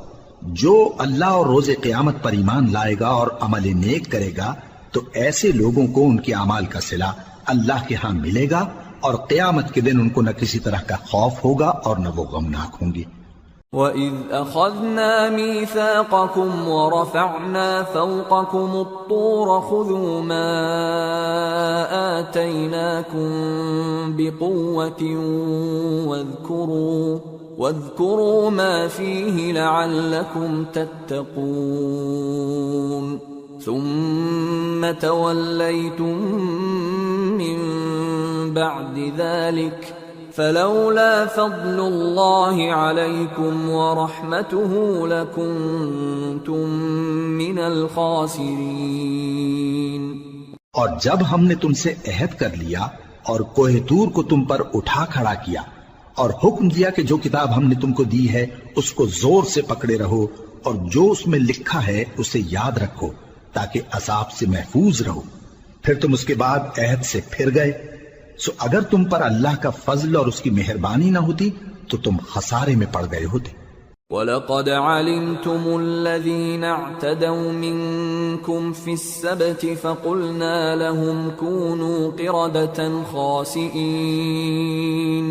جو اللہ اور روز قیامت پر ایمان لائے گا اور عمل نیک کرے گا تو ایسے لوگوں کو ان کے اعمال کا صلہ اللہ کے ہاں ملے گا اور قیامت کے دن ان کو نہ کسی طرح کا خوف ہوگا اور نہ وہ غمناک ہوں گے۔ وَإِذْ أَخَذْنَا مِيثَاقَكُمْ وَرَفَعْنَا فَوْقَكُمُ الطُّورَ خُذُوا مَا آتَيْنَاكُمْ بِقُوَّةٍ وَاذْكُرُوا مَا فِيهِ لَعَلَّكُمْ تَتَّقُونَ۔ ثم توليتم من بعد ذلك فلولا فضل الله عليكم ورحمته لكنتم من الخاسرين۔ اور جب ہم نے تم سے عہد کر لیا اور کوہ طور کو تم پر اٹھا کھڑا کیا اور حکم دیا کہ جو کتاب ہم نے تم کو دی ہے اس کو زور سے پکڑے رہو اور جو اس میں لکھا ہے اسے یاد رکھو تاکہ عذاب سے محفوظ رہو، پھر تم اس کے بعد عہد سے پھر گئے، سو اگر تم پر اللہ کا فضل اور اس کی مہربانی نہ ہوتی تو تم خسارے میں پڑ گئے ہوتے۔ وَلَقَدْ عَلِمْتُمُ الَّذِينَ اعْتَدَوْا مِنْكُمْ فِي السَّبْتِ فَقُلْنَا لَهُمْ كُونُوا قِرَدَةً خَاسِئِينَ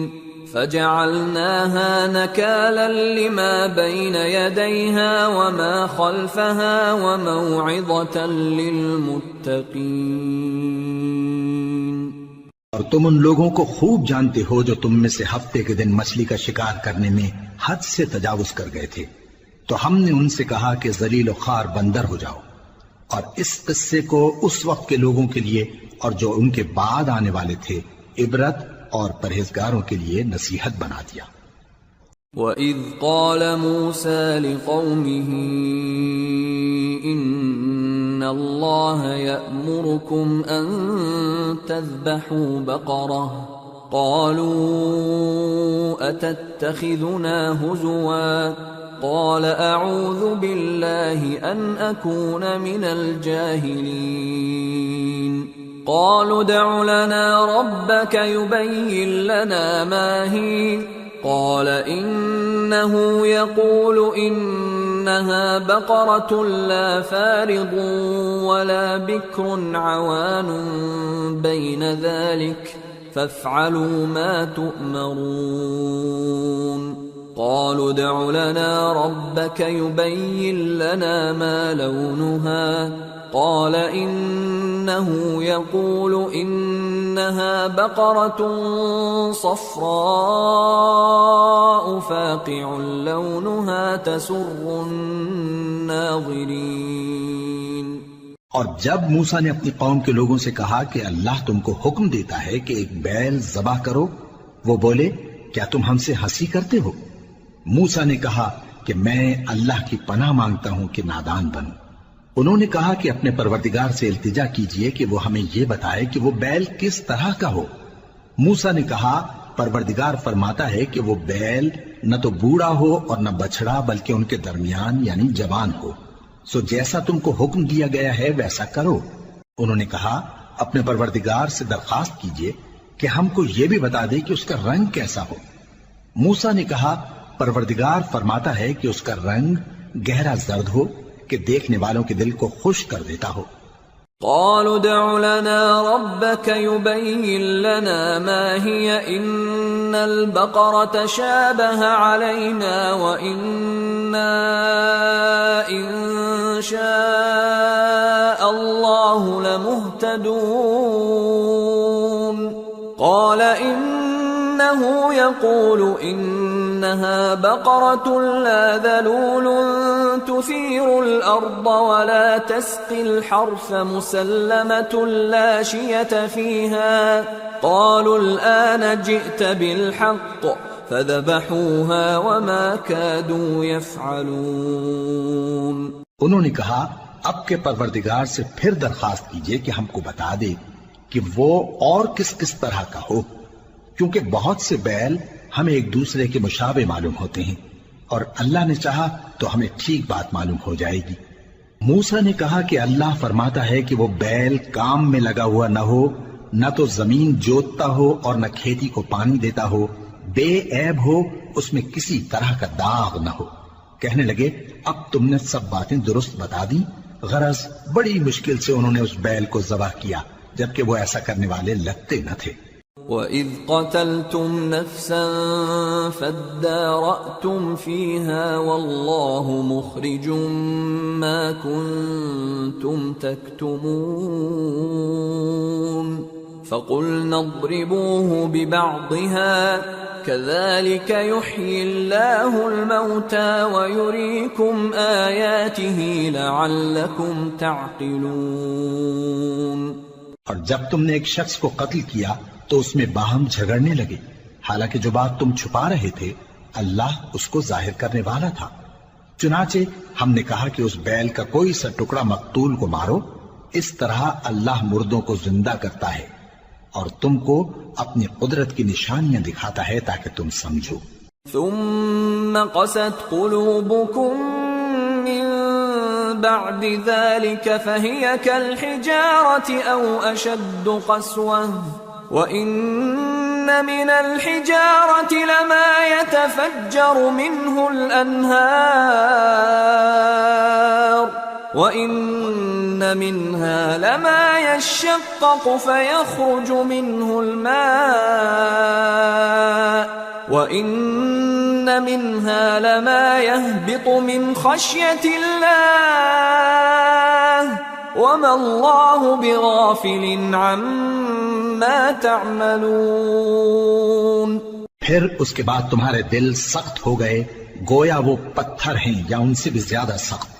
فَجَعَلْنَاهَا نَكَالًا لِمَا بَيْنَ يَدَيْهَا وَمَا خَلْفَهَا وَمَوْعِظَةً لِلْمُتَّقِينَ۔ اور تم ان لوگوں کو خوب جانتے ہو جو تم میں سے ہفتے کے دن مچھلی کا شکار کرنے میں حد سے تجاوز کر گئے تھے، تو ہم نے ان سے کہا کہ ذلیل و خوار بندر ہو جاؤ، اور اس قصے کو اس وقت کے لوگوں کے لیے اور جو ان کے بعد آنے والے تھے عبرت اور پرہیزگاروں کے لیے نصیحت بنا دیا۔ وَإِذْ قَالَ مُوسَى لِقَوْمِهِ إِنَّ اللَّهَ يَأْمُرُكُمْ أَن تَذْبَحُوا بَقَرَةً قَالُوا أَتَتَّخِذُنَا هُزُوًا قَالَ أَعُوذُ بِاللَّهِ أَنْ أَكُونَ مِنَ الْجَاهِلِينَ قَالُوا ادْعُ لَنَا رَبَّكَ يُبَيِّن لَّنَا مَا هِيَ قال إنه يقول إنها بقرة لا فارض ولا بكر عوان بين ذلك فافعلوا ما تؤمرون قالوا ادع لنا ربك يبين لنا ما لونها قال إنه يقول إنها بقرة صفراء فاقع لونها تسر الناظرين۔ اور جب موسیٰ نے اپنی قوم کے لوگوں سے کہا کہ اللہ تم کو حکم دیتا ہے کہ ایک بیل ذبح کرو، وہ بولے کیا تم ہم سے ہنسی کرتے ہو؟ موسیٰ نے کہا کہ میں اللہ کی پناہ مانگتا ہوں کہ نادان بنوں۔ انہوں نے کہا کہ اپنے پروردگار سے التجا کیجئے کہ وہ ہمیں یہ بتائے کہ وہ بیل کس طرح کا ہو۔ موسیٰ نے کہا پروردگار فرماتا ہے کہ وہ بیل نہ تو بوڑھا ہو اور نہ بچڑا بلکہ ان کے درمیان یعنی جوان ہو، سو جیسا تم کو حکم دیا گیا ہے ویسا کرو۔ انہوں نے کہا اپنے پروردگار سے درخواست کیجئے کہ ہم کو یہ بھی بتا دے کہ اس کا رنگ کیسا ہو۔ موسیٰ نے کہا پروردگار فرماتا ہے کہ اس کا رنگ گہرا زرد ہو کہ دیکھنے والوں کے دل کو خوش کر دیتا ہو۔ قالوا ادع لنا ربك يبين لنا ما هي إن البقرة شابه علينا وإنا إن شاء الله لمهتدون قال إنه يقول إنها بقرة لا ذلول تثير الأرض ولا تسقي الحرث مسلمة لا شية فيها قالوا الآن جئت بالحق فذبحوها وما كادوا يفعلون۔ انہوں نے کہا اب کے پروردگار سے پھر درخواست کیجئے کہ ہم کو بتا دے کہ وہ اور کس کس طرح کا ہو، کیونکہ بہت سے بیل ہمیں ایک دوسرے کے مشابہ معلوم ہوتے ہیں، اور اللہ نے چاہا تو ہمیں ٹھیک بات معلوم ہو جائے گی۔ موسیٰ نے کہا کہ اللہ فرماتا ہے کہ وہ بیل کام میں لگا ہوا نہ ہو، نہ تو زمین جوتتا ہو اور نہ کھیتی کو پانی دیتا ہو، بے عیب ہو، اس میں کسی طرح کا داغ نہ ہو۔ کہنے لگے اب تم نے سب باتیں درست بتا دی، غرض بڑی مشکل سے انہوں نے اس بیل کو ذبح کیا جبکہ وہ ایسا کرنے والے لگتے نہ تھے۔ وَإِذْ قَتَلْتُمْ نَفْسًا فَادَّارَأْتُمْ فِيهَا وَاللَّهُ مُخْرِجٌ مَا كُنْتُمْ تَكْتُمُونَ فَقُلْنَا اضْرِبُوهُ بِبَعْضِهَا كذلك يحيي الله الموتى ويريكم آياته لعلكم تعقلون۔ اور جب تم نے ایک شخص کو قتل کیا تو اس میں باہم جھگڑنے لگے، حالانکہ جو بات تم چھپا رہے تھے اللہ اس کو ظاہر کرنے والا تھا۔ چنانچہ ہم نے کہا کہ اس بیل کا کوئی سا ٹکڑا مقتول کو مارو، اس طرح اللہ مردوں کو زندہ کرتا ہے اور تم کو اپنی قدرت کی نشانیاں دکھاتا ہے تاکہ تم سمجھو۔ ثم قست قلوبكم من بعد ذلك فهي كالحجارة أو أشد قسوة وإن من الحجارة لما يتفجر منه الأنهار وَإِنَّ مِنْهَا لَمَا يَشَّقَّقُ فَيَخْرُجُ مِنْهُ الْمَاءُ وَإِنَّ مِنْهَا لَمَا يَهْبِطُ مِنْ خَشْيَةِ اللَّهِ وَمَا اللَّهُ بِغَافِلٍ عَمَّا تَعْمَلُونَ۔ پھر اس کے بعد تمہارے دل سخت ہو گئے گویا وہ پتھر ہیں یا ان سے بھی زیادہ سخت،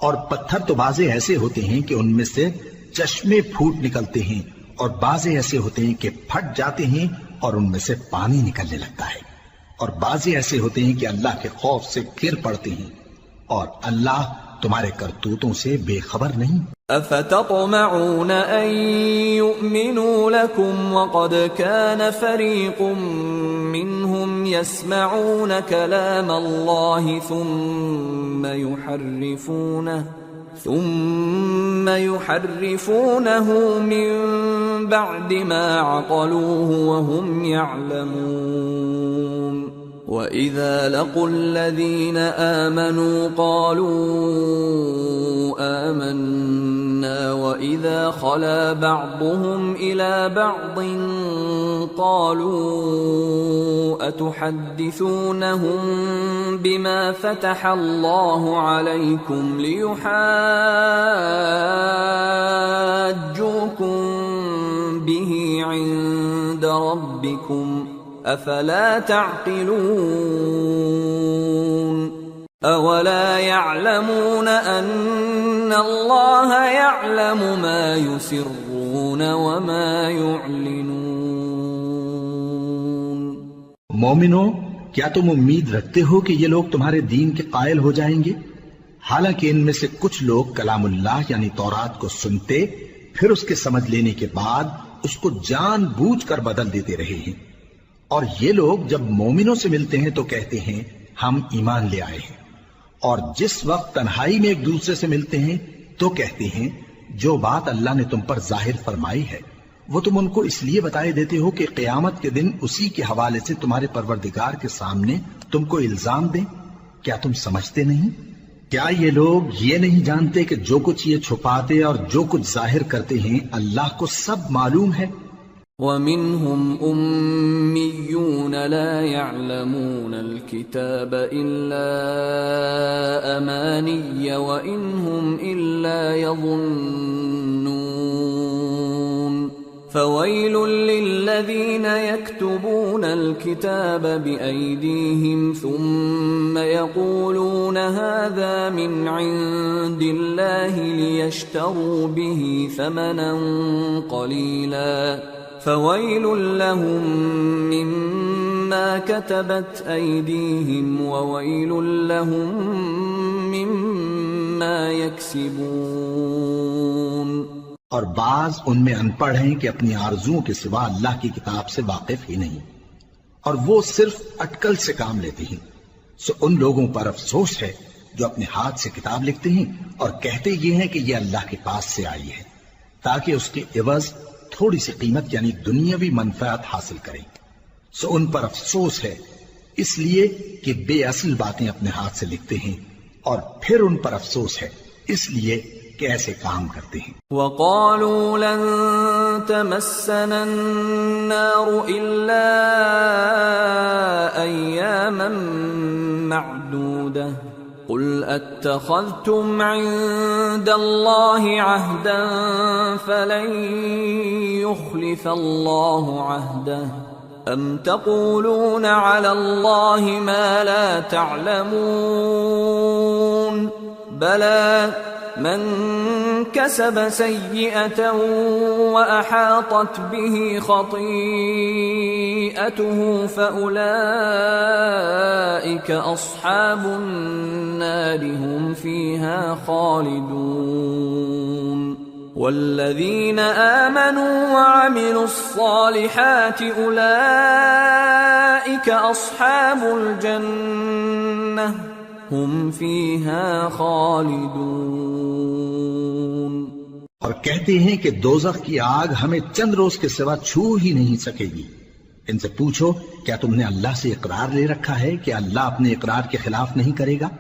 اور پتھر تو بعضے ایسے ہوتے ہیں کہ ان میں سے چشمے پھوٹ نکلتے ہیں، اور بعضے ایسے ہوتے ہیں کہ پھٹ جاتے ہیں اور ان میں سے پانی نکلنے لگتا ہے، اور بعضے ایسے ہوتے ہیں کہ اللہ کے خوف سے گر پڑتے ہیں، اور اللہ تمہارے کرتوتوں سے بے خبر نہیں۔ افتطمعون ان يؤمنوا لكم وقد كان فريق منهم يسمعون كلام الله ثم يحرفونه من بعد ما عقلوه وهم يعلمون وَإِذَا لَقُوا الَّذِينَ آمَنُوا قَالُوا آمَنَّا وَإِذَا خَلَا بَعْضُهُمْ إِلَى بَعْضٍ قَالُوا أَتُحَدِّثُونَهُم بِمَا فَتَحَ اللَّهُ عَلَيْكُمْ لِيُحَاجُّوكُم بِهِ عِندَ رَبِّكُمْ افلا تعقلون اولا يعلمون ان اللہ يعلم ما يسرون وما يعلنون۔ مومنو، کیا تم امید رکھتے ہو کہ یہ لوگ تمہارے دین کے قائل ہو جائیں گے؟ حالانکہ ان میں سے کچھ لوگ کلام اللہ یعنی تورات کو سنتے پھر اس کے سمجھ لینے کے بعد اس کو جان بوجھ کر بدل دیتے رہے ہیں، اور یہ لوگ جب مومنوں سے ملتے ہیں تو کہتے ہیں ہم ایمان لے آئے ہیں، اور جس وقت تنہائی میں ایک دوسرے سے ملتے ہیں تو کہتے ہیں جو بات اللہ نے تم پر ظاہر فرمائی ہے وہ تم ان کو اس لیے بتائے دیتے ہو کہ قیامت کے دن اسی کے حوالے سے تمہارے پروردگار کے سامنے تم کو الزام دیں۔ کیا تم سمجھتے نہیں؟ کیا یہ لوگ یہ نہیں جانتے کہ جو کچھ یہ چھپاتے اور جو کچھ ظاہر کرتے ہیں اللہ کو سب معلوم ہے؟ وَمِنْهُمْ أُمِّيُّونَ لَا يَعْلَمُونَ الْكِتَابَ إِلَّا أَمَانِيَّ وَإِنْ هُمْ إِلَّا يَظُنُّونَ فَوَيْلٌ لِّلَّذِينَ يَكْتُبُونَ الْكِتَابَ بِأَيْدِيهِمْ ثُمَّ يَقُولُونَ هَذَا مِنْ عِندِ اللَّهِ لِيَشْتَرُوا بِهِ ثَمَنًا قَلِيلًا فَوَيْلٌ لَّهُم مِّمَّا كَتَبَتْ أَيْدِيهِمْ وَوَيْلٌ لَّهُم مِّمَّا يَكْسِبُونَ۔ اور بعض ان میں ان پڑھ ہیں کہ اپنی آرزوؤں کے سوا اللہ کی کتاب سے واقف ہی نہیں، اور وہ صرف اٹکل سے کام لیتے ہیں، سو ان لوگوں پر افسوس ہے جو اپنے ہاتھ سے کتاب لکھتے ہیں اور کہتے یہ ہیں کہ یہ اللہ کے پاس سے آئی ہے تاکہ اس کے عوض تھوڑی سی قیمت یعنی دنیاوی منفعت حاصل کریں، سو ان پر افسوس ہے اس لیے کہ بے اصل باتیں اپنے ہاتھ سے لکھتے ہیں، اور پھر ان پر افسوس ہے اس لیے کہ ایسے کام کرتے ہیں۔ وَقَالُوا لَن تَمَسَّنَا النَّارُ إِلَّا أَيَّامًا مَّعْدُودَةً قُلْ أَتَّخَذْتُمْ عِندَ اللَّهِ عَهْدًا فَلَن يُخْلِفَ اللَّهُ عَهْدَهُ أَمْ تَقُولُونَ عَلَى اللَّهِ مَا لَا تَعْلَمُونَ بَلَى مَنْ كَسَبَ سَيِّئَةً وَأَحَاطَتْ بِهِ خَطِيئَتُهُ فَأُولَئِكَ أَصْحَابُ النَّارِ هُمْ فِيهَا خَالِدُونَ والذين آمنوا وعملوا الصالحات أولئك أصحاب الجنة هم فيها خالدون۔ اور کہتے ہیں کہ دوزخ کی آگ ہمیں چند روز کے سوا چھو ہی نہیں سکے گی۔ ان سے پوچھو کیا تم نے اللہ سے اقرار لے رکھا ہے کہ اللہ اپنے اقرار کے خلاف نہیں کرے گا،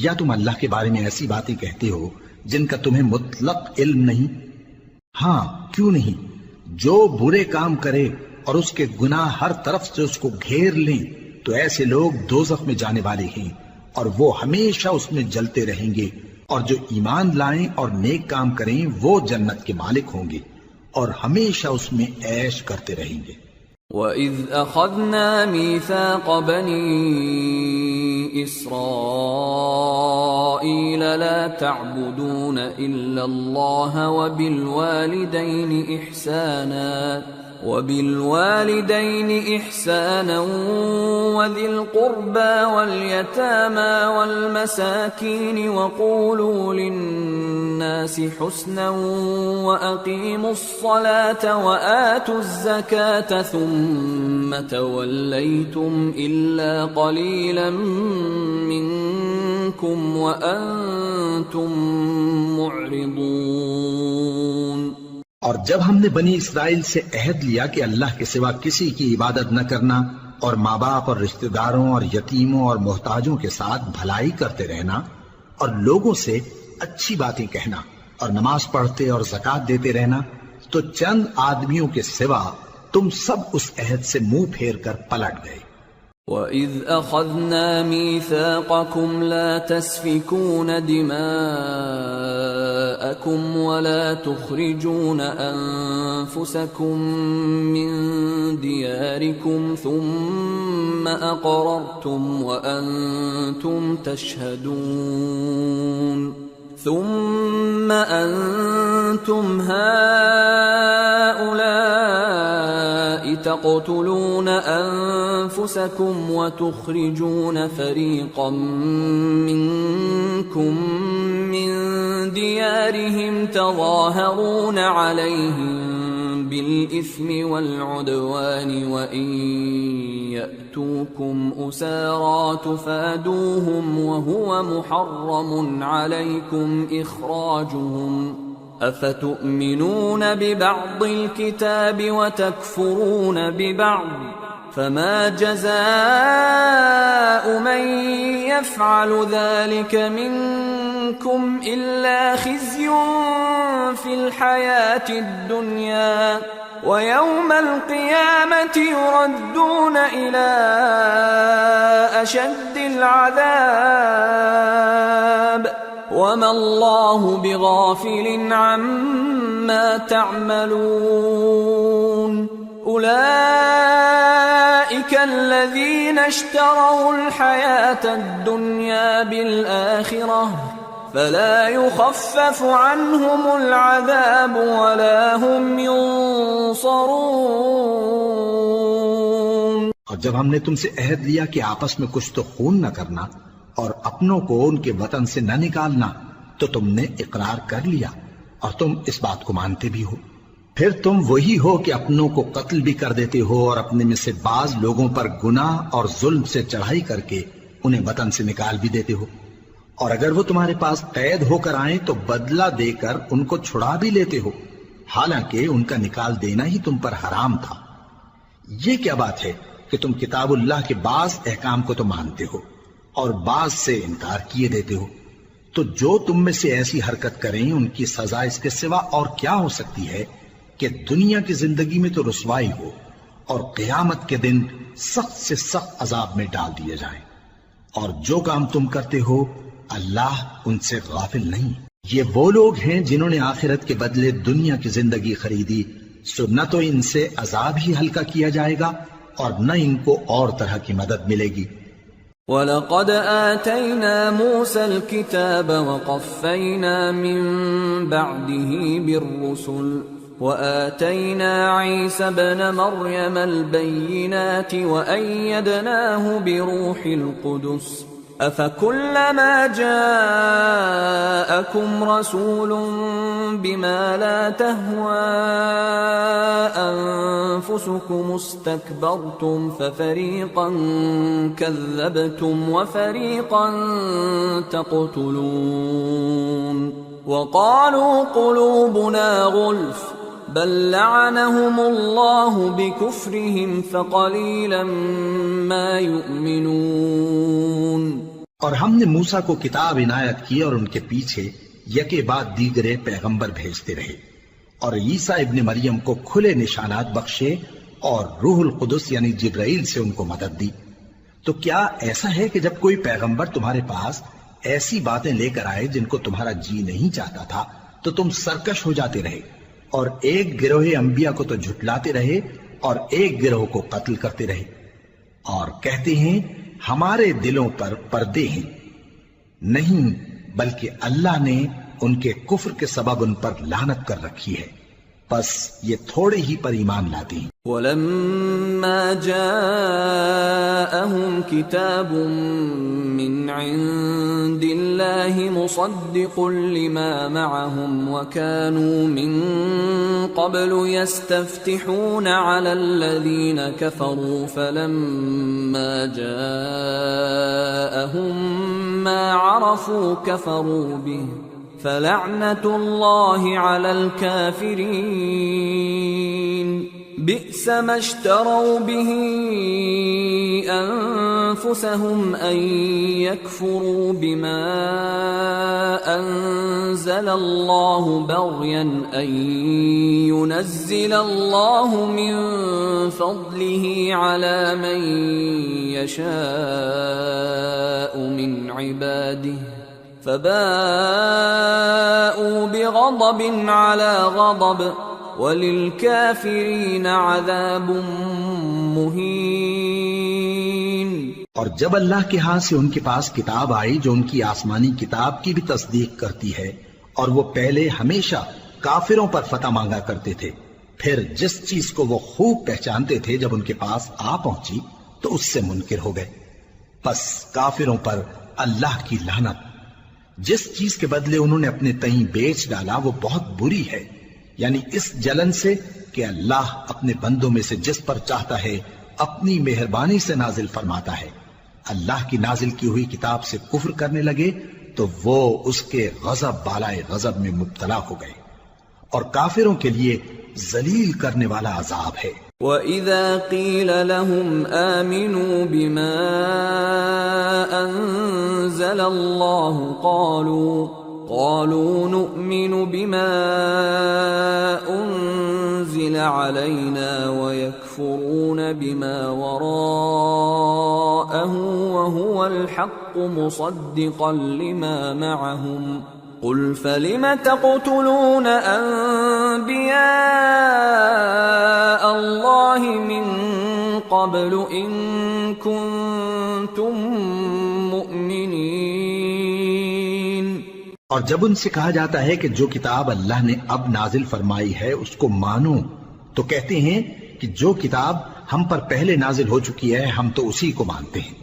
یا تم اللہ کے بارے میں ایسی باتیں کہتے ہو جن کا تمہیں مطلق علم نہیں؟ ہاں کیوں نہیں، جو برے کام کرے اور اس کے گناہ ہر طرف سے اس کو گھیر لیں تو ایسے لوگ دوزخ میں جانے والے ہیں اور وہ ہمیشہ اس میں جلتے رہیں گے، اور جو ایمان لائیں اور نیک کام کریں وہ جنت کے مالک ہوں گے اور ہمیشہ اس میں عیش کرتے رہیں گے۔ وَإِذْ أَخَذْنَا مِيثَاقَ بَنِي إِسْرَائِيلَ لَا تَعْبُدُونَ إِلَّا اللَّهَ وَبِالْوَالِدَيْنِ إِحْسَانًا وَذِي الْقُرْبَى وَالْيَتَامَى وَالْمَسَاكِينِ وَقُولُوا لِلنَّاسِ حُسْنًا وَأَقِيمُوا الصَّلَاةَ وَآتُوا الزَّكَاةَ ثُمَّ تَوَلَّيْتُمْ إِلَّا قَلِيلًا مِّنكُمْ وَأَنتُمْ مُعْرِضُونَ۔ اور جب ہم نے بنی اسرائیل سے عہد لیا کہ اللہ کے سوا کسی کی عبادت نہ کرنا اور ماں باپ اور رشتہ داروں اور یتیموں اور محتاجوں کے ساتھ بھلائی کرتے رہنا اور لوگوں سے اچھی باتیں کہنا اور نماز پڑھتے اور زکوٰۃ دیتے رہنا، تو چند آدمیوں کے سوا تم سب اس عہد سے منہ پھیر کر پلٹ گئے۔ وَإِذْ أَخَذْنَا مِيثَاقَكُمْ لَا تَسْفِكُونَ دِمَاءَكُمْ وَلَا تُخْرِجُونَ أَنفُسَكُمْ مِنْ دِيَارِكُمْ ثُمَّ أَقْرَرْتُمْ وَأَنْتُمْ تَشْهَدُونَ ثُمَّ أَنْتُمْ هَؤُلَاءِ تَقْتُلُونَ أَنفُسَكُمْ وَتُخْرِجُونَ فَرِيقًا مِّنكُمْ مِنْ دِيَارِهِمْ تَظَاهَرُونَ عَلَيْهِمْ بِالْإِثْمِ وَالْعُدْوَانِ وَإِنْ يَأْتُوكُمْ أُسَارَى تُفَادُوهُمْ وَهُوَ مُحَرَّمٌ عَلَيْكُمْ إِخْرَاجُهُمْ أَفَتُؤْمِنُونَ بِبَعْضِ الْكِتَابِ وَتَكْفُرُونَ بِبَعْضٍ فَمَا جَزَاءُ مَنْ يَفْعَلُ ذَلِكَ مِنْكُمْ إِلَّا خِزْيٌ فِي الْحَيَاةِ الدُّنْيَا وَيَوْمَ الْقِيَامَةِ يُرَدُّونَ إِلَى أَشَدِّ الْعَذَابِ وَمَا اللَّهُ بِغَافِلٍ عَمَّا تَعْمَلُونَ أُولَئِكَ الَّذِينَ اشْتَرَوُا الْحَيَاةَ الدُّنْيَا بِالْآخِرَةِ فَلَا يُخَفَّفُ عَنْهُمُ الْعَذَابُ وَلَا هُمْ يُنصَرُونَ۔ اور جب ہم نے تم سے عہد لیا کہ آپس میں کچھ تو خون نہ کرنا اور اپنوں کو ان کے وطن سے نہ نکالنا، تو تم نے اقرار کر لیا اور تم اس بات کو مانتے بھی ہو۔ پھر تم وہی ہو کہ اپنوں کو قتل بھی کر دیتے ہو اور اپنے میں سے بعض لوگوں پر گناہ اور ظلم سے چڑھائی کر کے انہیں وطن سے نکال بھی دیتے ہو، اور اگر وہ تمہارے پاس قید ہو کر آئیں تو بدلہ دے کر ان کو چھڑا بھی لیتے ہو، حالانکہ ان کا نکال دینا ہی تم پر حرام تھا۔ یہ کیا بات ہے کہ تم کتاب اللہ کے بعض احکام کو تو مانتے ہو اور بعض سے انکار کیے دیتے ہو؟ تو جو تم میں سے ایسی حرکت کریں ان کی سزا اس کے سوا اور کیا ہو سکتی ہے کہ دنیا کی زندگی میں تو رسوائی ہو اور قیامت کے دن سخت سے سخت عذاب میں ڈال دیے جائیں۔ اور جو کام تم کرتے ہو اللہ ان سے غافل نہیں۔ یہ وہ لوگ ہیں جنہوں نے آخرت کے بدلے دنیا کی زندگی خریدی، سو نہ تو ان سے عذاب ہی ہلکا کیا جائے گا اور نہ ان کو اور طرح کی مدد ملے گی۔ وَلَقَدْ آتَيْنَا مُوسَى الْكِتَابَ وَقَفَّيْنَا مِن بَعْدِهِ بِالرُّسُلِ وَآتَيْنَا عِيسَى ابْنَ مَرْيَمَ الْبَيِّنَاتِ وَأَيَّدْنَاهُ بِرُوحِ الْقُدُسِ أَفَكُلَّمَا جَاءَكُمْ رَسُولٌ بِمَا لَا تَهْوَى أَنفُسُكُمُ اسْتَكْبَرْتُمْ فَفَرِيقًا كَذَّبْتُمْ وَفَرِيقًا تَقْتُلُونَ وَقَالُوا قُلُوبُنَا غُلْفٌ بل لعنهم الله بكفرهم فقليلا ما يؤمنون۔ اور ہم نے موسیٰ کو کتاب عنایت کی اور ان کے پیچھے یکے بعد دیگرے پیغمبر بھیجتے رہے، اور عیسیٰ ابن مریم کو کھلے نشانات بخشے اور روح القدس یعنی جبرائیل سے ان کو مدد دی۔ تو کیا ایسا ہے کہ جب کوئی پیغمبر تمہارے پاس ایسی باتیں لے کر آئے جن کو تمہارا جی نہیں چاہتا تھا تو تم سرکش ہو جاتے رہے، اور ایک گروہ انبیاء کو تو جھٹلاتے رہے اور ایک گروہ کو قتل کرتے رہے، اور کہتے ہیں ہمارے دلوں پر پردے ہیں؟ نہیں، بلکہ اللہ نے ان کے کفر کے سبب ان پر لعنت کر رکھی ہے، پس یہ تھوڑے ہی پر ایمان لاتے ہیں۔ وَلَمَّا جَاءَهُمْ كِتَابٌ مِّنْ عِندِ اللَّهِ مُصَدِّقٌ لِّمَا مَعَهُمْ وَكَانُوا مِن قَبْلُ يَسْتَفْتِحُونَ عَلَى الَّذِينَ كَفَرُوا فَلَمَّا جَاءَهُم مَّا عَرَفُوا كَفَرُوا بِهِ فَلَعْنَةُ اللَّهِ عَلَى الْكَافِرِينَ بِئْسَ مَا اشْتَرَوْا بِهِ أَنفُسَهُمْ أَن يَكْفُرُوا بِمَا أَنزَلَ اللَّهُ بَغْيًا أَن يُنَزِّلَ اللَّهُ مِن فَضْلِهِ عَلَى مَن يَشَاءُ مِنْ عِبَادِهِ فَبَاءُوا بِغَضَبٍ عَلَى غَضَبٍ وَلِلْكَافِرِينَ عَذَابٌ مُّهِينٌ۔ اور جب اللہ کے ہاں سے ان کے پاس کتاب آئی جو ان کی آسمانی کتاب کی بھی تصدیق کرتی ہے، اور وہ پہلے ہمیشہ کافروں پر فتح مانگا کرتے تھے، پھر جس چیز کو وہ خوب پہچانتے تھے جب ان کے پاس آ پہنچی تو اس سے منکر ہو گئے، پس کافروں پر اللہ کی لعنت۔ جس چیز کے بدلے انہوں نے اپنے تئیں بیچ ڈالا وہ بہت بری ہے، یعنی اس جلن سے کہ اللہ اپنے بندوں میں سے جس پر چاہتا ہے اپنی مہربانی سے نازل فرماتا ہے۔ اللہ کی نازل کی ہوئی کتاب سے کفر کرنے لگے تو وہ اس کے غضب بالائے غضب میں مبتلا ہو گئے، اور کافروں کے لیے ذلیل کرنے والا عذاب ہے۔ وَإِذَا قِيلَ لَهُمْ آمِنُوا بِمَا أَنزَلَ اللَّهُ قَالُوا نُؤْمِنُ بِمَا أُنزِلَ عَلَيْنَا وَيَكْفُرُونَ بِمَا وَرَاءَهُ وَهُوَ الْحَقُّ مُصَدِّقًا لِمَا مَعَهُمْ قُلْ فَلِمَ تَقْتُلُونَ أَنبِيَاءَ اللَّهِ مِن قَبْلُ إِن كُنتُم مُّؤْمِنِينَ۔ اور جب ان سے کہا جاتا ہے کہ جو کتاب اللہ نے اب نازل فرمائی ہے اس کو مانو، تو کہتے ہیں کہ جو کتاب ہم پر پہلے نازل ہو چکی ہے ہم تو اسی کو مانتے ہیں،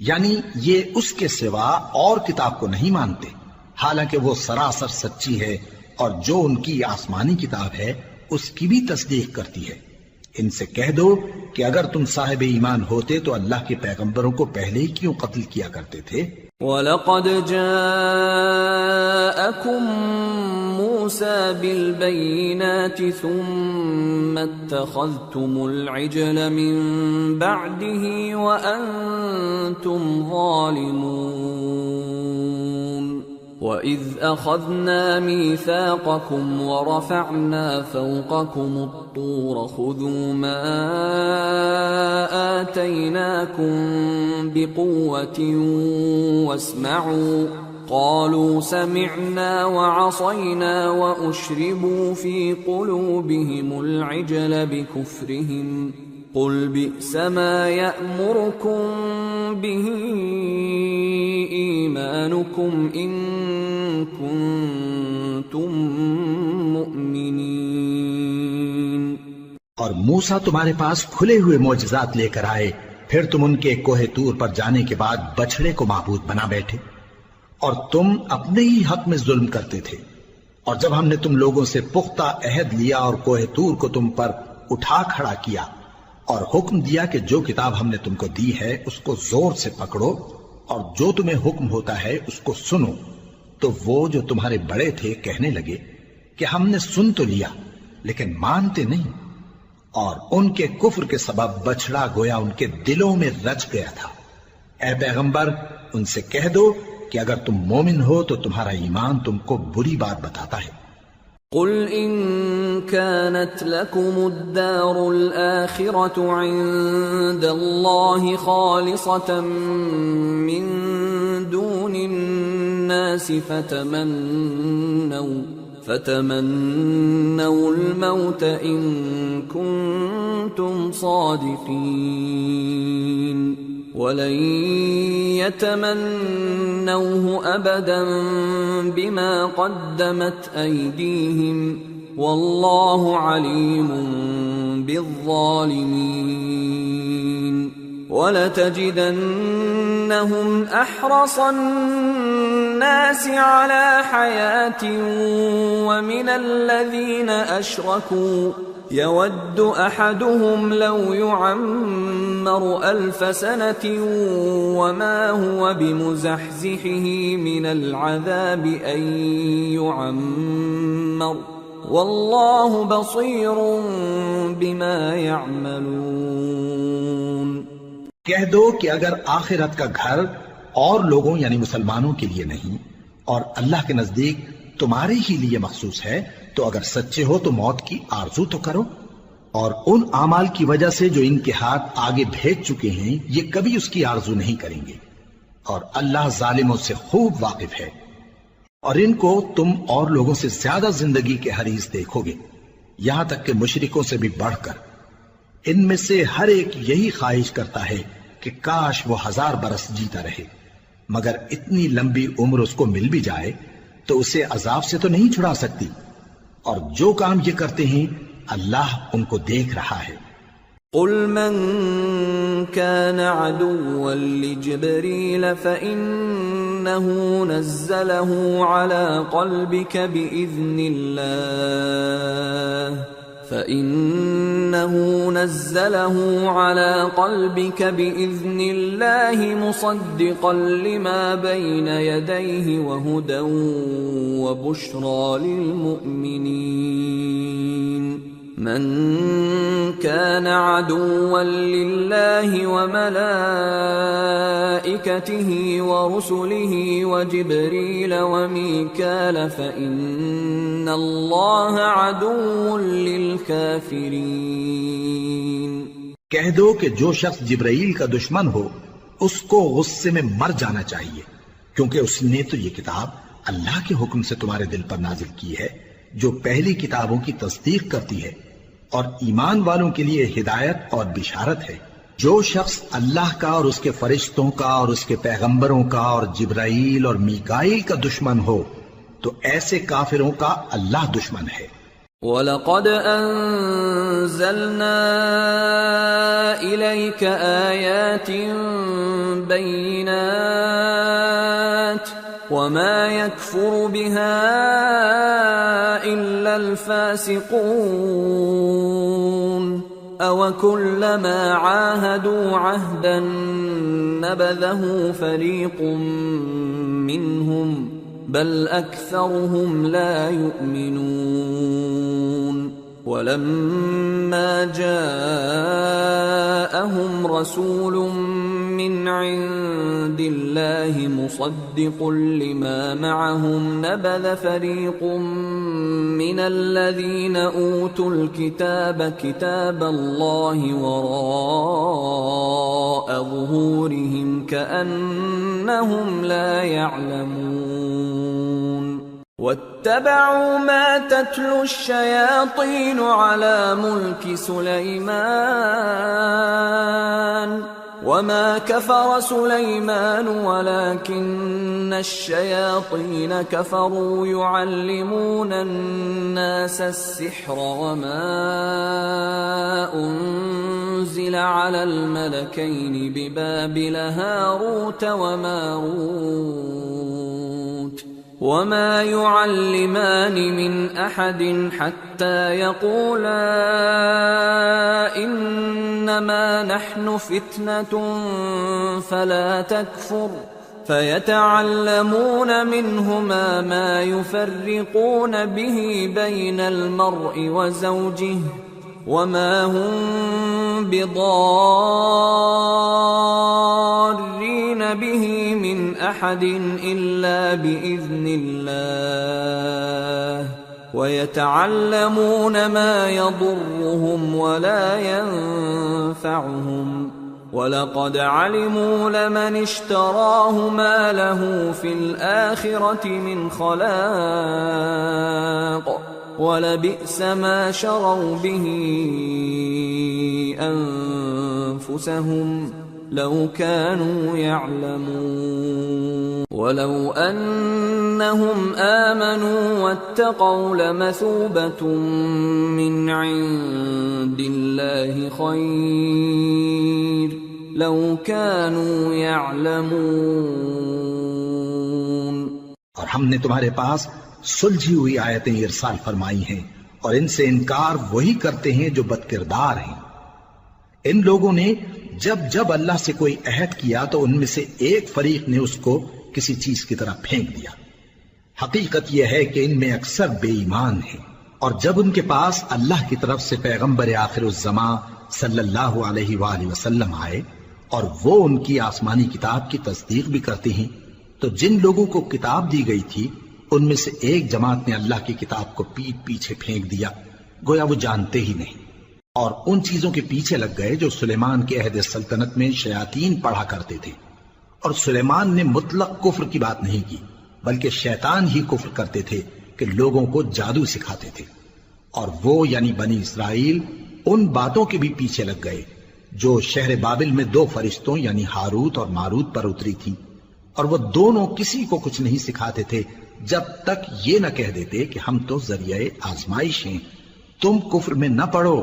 یعنی یہ اس کے سوا اور کتاب کو نہیں مانتے، حالانکہ وہ سراسر سچی ہے، اور جو ان کی آسمانی کتاب ہے اس کی بھی تصدیق کرتی ہے۔ ان سے کہہ دو کہ اگر تم صاحب ایمان ہوتے تو اللہ کے پیغمبروں کو پہلے ہی کیوں قتل کیا کرتے تھے؟ وَلَقَدْ جَاءَكُم مُّوسَىٰ بِالْبَيِّنَاتِ ثُمَّ اتَّخَذْتُمُ الْعِجْلَ مِن بَعْدِهِ وَأَنتُمْ ظَالِمُونَ وَإِذْ أَخَذْنَا مِيثَاقَكُمْ وَرَفَعْنَا فَوْقَكُمُ الطُّورَ خُذُوا مَا آتَيْنَاكُمْ بِقُوَّةٍ وَاسْمَعُوا قَالُوا سَمِعْنَا وَعَصَيْنَا وَأُشْرِبُوا فِي قُلُوبِهِمُ الْعِجْلَ بِكُفْرِهِمْ قل بئس ما يأمركم به إيمانكم إن كنتم مؤمنين۔ اور موسیٰ تمہارے پاس کھلے ہوئے معجزات لے کر آئے، پھر تم ان کے کوہ طور پر جانے کے بعد بچڑے کو معبود بنا بیٹھے، اور تم اپنے ہی حق میں ظلم کرتے تھے۔ اور جب ہم نے تم لوگوں سے پختہ عہد لیا اور کوہ طور کو تم پر اٹھا کھڑا کیا اور حکم دیا کہ جو کتاب ہم نے تم کو دی ہے اس کو زور سے پکڑو اور جو تمہیں حکم ہوتا ہے اس کو سنو، تو وہ جو تمہارے بڑے تھے کہنے لگے کہ ہم نے سن تو لیا لیکن مانتے نہیں، اور ان کے کفر کے سبب بچڑا گویا ان کے دلوں میں رچ گیا تھا۔ اے پیغمبر ان سے کہہ دو کہ اگر تم مومن ہو تو تمہارا ایمان تم کو بری بات بتاتا ہے۔ قل إن كانت لكم الدار الآخرة عند الله خالصة من دون الناس فتمنوا الموت إن كنتم صادقين ولن يتمنوه أبدا بما قدمت أيديهم والله عليم بالظالمين ولتجدنهم أحرص الناس على حياة ومن الذين أشركوا يود أحدهم لو يعمر 1000 سنة وما هو بمزحزحه من العذاب أن يعمر والله بصير بما يعملون۔ کہہ دو کہ اگر آخرت کا گھر اور لوگوں یعنی مسلمانوں کے لیے نہیں اور اللہ کے نزدیک تمہارے ہی لیے مخصوص ہے تو اگر سچے ہو تو موت کی آرزو تو کرو، اور ان اعمال کی وجہ سے جو ان کے ہاتھ آگے بھیج چکے ہیں یہ کبھی اس کی آرزو نہیں کریں گے، اور اللہ ظالموں سے خوب واقف ہے۔ اور ان کو تم اور لوگوں سے زیادہ زندگی کے حریص دیکھو گے، یہاں تک کہ مشرکوں سے بھی بڑھ کر۔ ان میں سے ہر ایک یہی خواہش کرتا ہے کہ کاش وہ 1000 برس جیتا رہے، مگر اتنی لمبی عمر اس کو مل بھی جائے تو اسے عذاب سے تو نہیں چھڑا سکتی، اور جو کام یہ کرتے ہیں اللہ ان کو دیکھ رہا ہے۔ قل من كان عدوا لجبريل فإنه نزله على قلبك بإذن الله مصدقا لما بين يديه وهدى وبشرى للمؤمنين من كان عدوا لله وملائكته ورسله وجبريل وميكال فإن الله عدو للكافرين۔ کہہ دو کہ جو شخص جبرائیل کا دشمن ہو اس کو غصے میں مر جانا چاہیے، کیونکہ اس نے تو یہ کتاب اللہ کے حکم سے تمہارے دل پر نازل کی ہے جو پہلی کتابوں کی تصدیق کرتی ہے، اور ایمان والوں کے لیے ہدایت اور بشارت ہے۔ جو شخص اللہ کا اور اس کے فرشتوں کا اور اس کے پیغمبروں کا اور جبرائیل اور میکائیل کا دشمن ہو تو ایسے کافروں کا اللہ دشمن ہے۔ وَلَقَدْ أَنزَلْنَا إِلَيْكَ آيَاتٍ بَيِّنَاتٍ وَمَا يَكْفُرُ بِهَا إِلَّا الْفَاسِقُونَ أَوَكُلَّمَا عَاهَدُوا عَهْدًا نَبَذَهُ فَرِيقٌ مِّنْهُمْ بل أكثرهم لا يؤمنون ولما جاءهم رسول من عند الله مصدق لما معهم نبذ فريق من الذين أوتوا الكتاب كتاب الله وراء ظهورهم كأنهم لا يعلمون۔ واتبعوا ما تتلو الشياطين على ملك سليمان وما كفر سليمان ولكن الشياطين كفروا يعلمون الناس السحر وما أنزل على الملكين ببابل هاروت وماروت وما يعلمان من أحد حتى يقولا إنما نحن فتنة فلا تكفر فيتعلمون منهما ما يفرقون به بين المرء وزوجه وما هم بضارين به من أحد إلا بإذن الله ويتعلمون ما يضرهم ولا ينفعهم وَلَقَدْ عَلِمُوا لَمَنِ اشْتَرَاهُ مَا لَهُ فِي الْآخِرَةِ مِنْ خَلَاقٍ وَلَبِئْسَ مَا شَرَوْا بِهِ أَنفُسَهُمْ لَوْ كَانُوا يَعْلَمُونَ وَلَوْ أَنَّهُمْ آمَنُوا وَاتَّقَوْا لَمَثُوبَةٌ مِّنْ عِندِ اللَّهِ خَيْرٌ لَوْ كَانُوا يَعْلَمُونَ اور ہم نے تمہارے پاس سلجھی ہوئی آیتیں ارسال فرمائی ہیں اور ان سے انکار وہی کرتے ہیں جو بدکردار ہیں۔ ان لوگوں نے جب اللہ سے کوئی عہد کیا تو ان میں سے ایک فریق نے اس کو کسی چیز کی طرح پھینک دیا۔ حقیقت یہ ہے کہ ان میں اکثر بے ایمان ہیں، اور جب ان کے پاس اللہ کی طرف سے پیغمبر آخر الزمان صلی اللہ علیہ وآلہ وسلم آئے اور وہ ان کی آسمانی کتاب کی تصدیق بھی کرتے ہیں، تو جن لوگوں کو کتاب دی گئی تھی ان میں سے ایک جماعت نے اللہ کی کتاب کو پیٹ پیچھے پھینک دیا، گویا وہ جانتے ہی نہیں، اور ان چیزوں کے پیچھے لگ گئے جو سلیمان کے عہد سلطنت میں شیاطین پڑھا کرتے تھے۔ اور سلیمان نے مطلق کفر کی بات نہیں کی، بلکہ شیطان ہی کفر کرتے تھے کہ لوگوں کو جادو سکھاتے تھے، اور وہ یعنی بنی اسرائیل ان باتوں کے بھی پیچھے لگ گئے جو شہر بابل میں دو فرشتوں یعنی ہاروت اور ماروت پر اتری تھی، اور وہ دونوں کسی کو کچھ نہیں سکھاتے تھے جب تک یہ نہ کہہ دیتے کہ ہم تو ذریعہ آزمائش ہیں، تم کفر میں نہ پڑو۔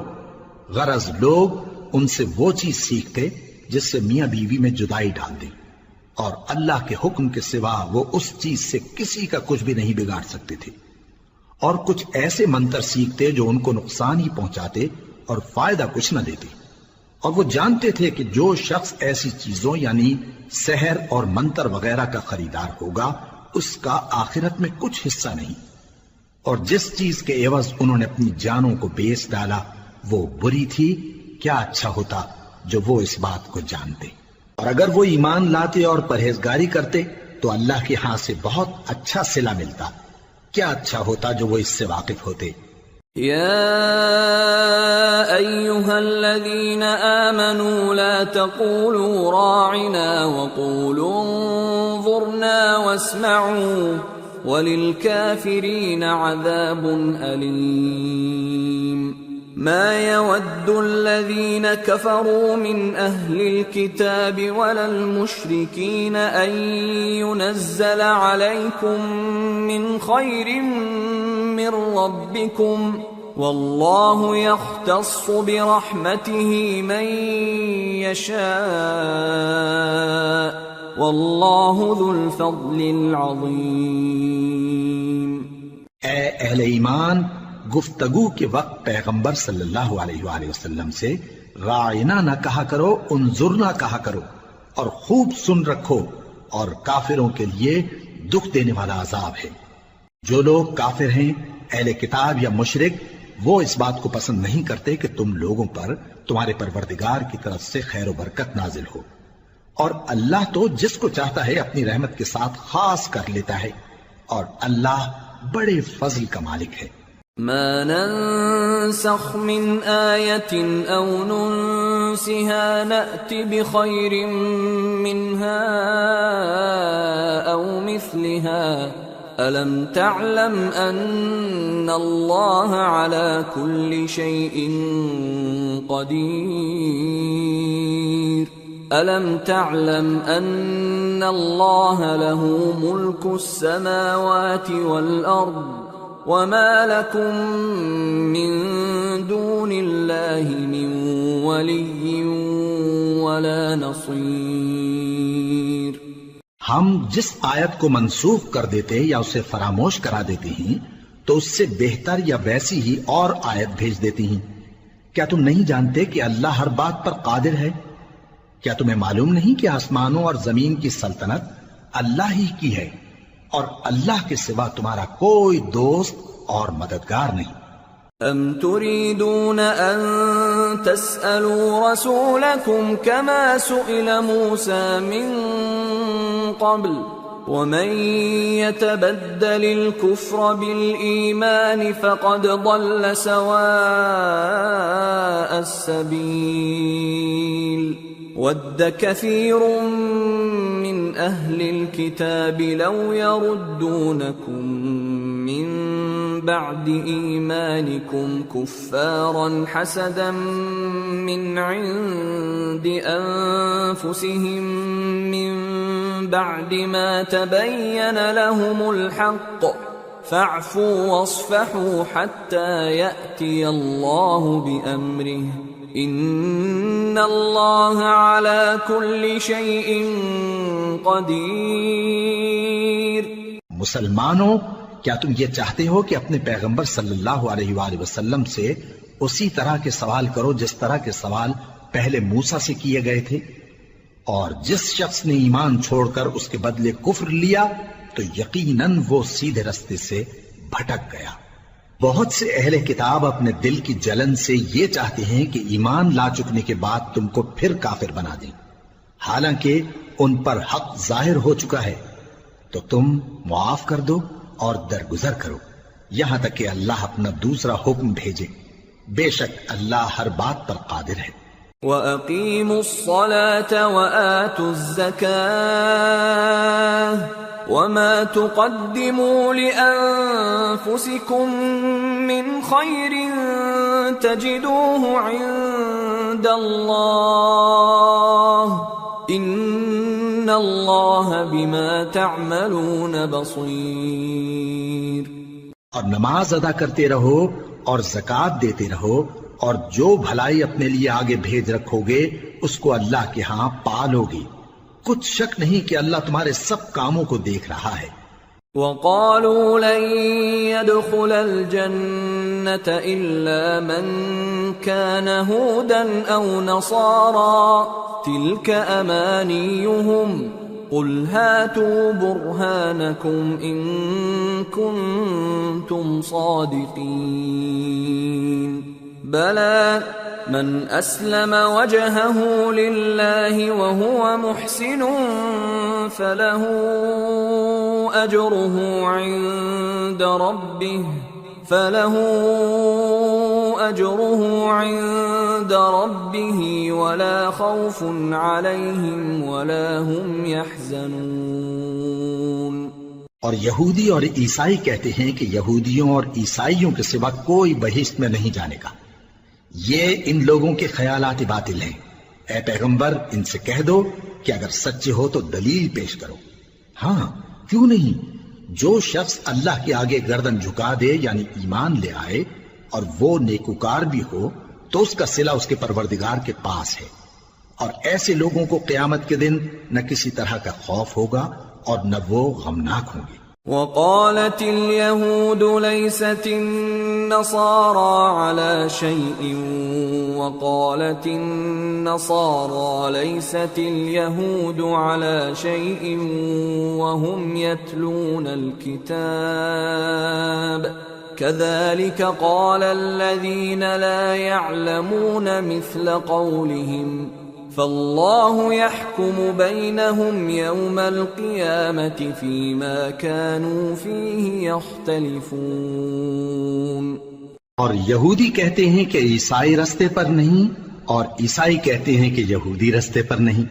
غرض لوگ ان سے وہ چیز سیکھتے جس سے میاں بیوی میں جدائی ڈال دیں، اور اللہ کے حکم کے سوا وہ اس چیز سے کسی کا کچھ بھی نہیں بگاڑ سکتے تھے، اور کچھ ایسے منتر سیکھتے جو ان کو نقصان ہی پہنچاتے اور فائدہ کچھ نہ دیتے، اور وہ جانتے تھے کہ جو شخص ایسی چیزوں یعنی سحر اور منتر وغیرہ کا خریدار ہوگا اس کا آخرت میں کچھ حصہ نہیں، اور جس چیز کے عوض انہوں نے اپنی جانوں کو بیچ ڈالا وہ بری تھی، کیا اچھا ہوتا جو وہ اس بات کو جانتے، اور اگر وہ ایمان لاتے اور پرہیزگاری کرتے تو اللہ کے ہاں سے بہت اچھا صلہ ملتا، کیا اچھا ہوتا جو وہ اس سے واقف ہوتے۔ يا أيها الذين آمنوا لا تقولوا راعنا وقولوا انظرنا واسمعوا وللكافرين عذاب أليم ما يود الذين كفروا من أهل الكتاب ولا المشركين أن ينزل عليكم من خير من ربكم والله يختص برحمته من يشاء والله ذو الفضل العظيم۔ اے اہل ایمان، گفتگو کے وقت پیغمبر صلی اللہ علیہ وآلہ وسلم سے راعنا نہ کہا کرو، انظرنا کہا کرو، اور خوب سن رکھو، اور کافروں کے لیے دکھ دینے والا عذاب ہے۔ جو لوگ کافر ہیں، اہل کتاب یا مشرک، وہ اس بات کو پسند نہیں کرتے کہ تم لوگوں پر تمہارے پروردگار کی طرف سے خیر و برکت نازل ہو، اور اللہ تو جس کو چاہتا ہے اپنی رحمت کے ساتھ خاص کر لیتا ہے، اور اللہ بڑے فضل کا مالک ہے۔ ما ننسخ من آية أو ننسها نأت بخير منها أو مثلها ألم تعلم أن الله على كل شيء قدير ألم تعلم أن الله له ملك السماوات والأرض وما لكم من دون الله من ولي ولا نصير. ہم جس آیت کو منسوخ کر دیتے یا اسے فراموش کرا دیتے ہیں تو اس سے بہتر یا ویسی ہی اور آیت بھیج دیتی ہیں. کیا تم نہیں جانتے کہ اللہ ہر بات پر قادر ہے؟ کیا تمہیں معلوم نہیں کہ آسمانوں اور زمین کی سلطنت اللہ ہی کی ہے اور اللہ کے سوا تمہارا کوئی دوست اور مددگار نہیں؟ ام تريدون ان تسألوا رسولكم كما سئل موسى من قبل ومن يتبدل الكفر بالإيمان فقد ضل سواء السبيل. ود كثير من أهل الكتاب لو يردونكم من بعد إيمانكم كفارا حسدا من عند أنفسهم من بعد ما تبين لهم الحق فاعفوا واصفحوا حتى يأتي الله بأمره ان اللہ علی کل شیء قدیر. مسلمانوں، کیا تم یہ چاہتے ہو کہ اپنے پیغمبر صلی اللہ علیہ وآلہ وسلم سے اسی طرح کے سوال کرو جس طرح کے سوال پہلے موسیٰ سے کیے گئے تھے؟ اور جس شخص نے ایمان چھوڑ کر اس کے بدلے کفر لیا تو یقیناً وہ سیدھے رستے سے بھٹک گیا. بہت سے اہل کتاب اپنے دل کی جلن سے یہ چاہتے ہیں کہ ایمان لا چکنے کے بعد تم کو پھر کافر بنا دیں، حالانکہ ان پر حق ظاہر ہو چکا ہے. تو تم معاف کر دو اور درگزر کرو یہاں تک کہ اللہ اپنا دوسرا حکم بھیجے. بے شک اللہ ہر بات پر قادر ہے. وَأَقِيمُوا الصَّلَاةَ وَآتُوا الزَّكَاةَ وَمَا تُقَدِّمُوا لِأَنفُسِكُم مِّنْ خَيْرٍ تَجِدُوهُ عِندَ اللَّهِ إِنَّ اللَّهَ بِمَا تَعْمَلُونَ بَصِيرٌ. اور نماز ادا کرتے رہو اور زکوٰۃ دیتے رہو اور جو بھلائی اپنے لیے آگے بھیج رکھو گے اس کو اللہ کے ہاں پالو گے. کچھ شک نہیں کہ اللہ تمہارے سب کاموں کو دیکھ رہا ہے. وَقَالُوا لَن يَدْخُلَ الْجَنَّةَ إِلَّا مَن كَانَ هُودًا أَوْ نَصَارَىٰ تِلْكَ أَمَانِيُّهُمْ قُلْ هَاتُوا بُرْهَانَكُمْ إِن كُنتُمْ صَادِقِينَ. بَلَىٰ من أسلم وجهه لله وهو محسن فله أجره عند ربه ولا خوف عليهم ولا هم يحزنون. اور یہودی اور عیسائی کہتے ہیں کہ یہودیوں اور عیسائیوں کے سوا کوئی بہشت میں نہیں جانے کا. یہ ان لوگوں کے خیالات باطل ہیں. اے پیغمبر ان سے کہہ دو کہ اگر سچے ہو تو دلیل پیش کرو. ہاں کیوں نہیں، جو شخص اللہ کے آگے گردن جھکا دے یعنی ایمان لے آئے اور وہ نیکوکار بھی ہو تو اس کا صلہ اس کے پروردگار کے پاس ہے. اور ایسے لوگوں کو قیامت کے دن نہ کسی طرح کا خوف ہوگا اور نہ وہ غمناک ہوں گے. وقالت اليهود ليست النصارى على شيء وقالت النصارى ليست اليهود على شيء وهم يتلون الكتاب كذلك قال الذين لا يعلمون مثل قولهم فالله يحكم بينهم يوم القيامة فيما كانوا فيه يختلفون. اور یہودی کہتے ہیں کہ عیسائی رستے پر نہیں اور عیسائی کہتے ہیں کہ یہودی رستے پر نہیں،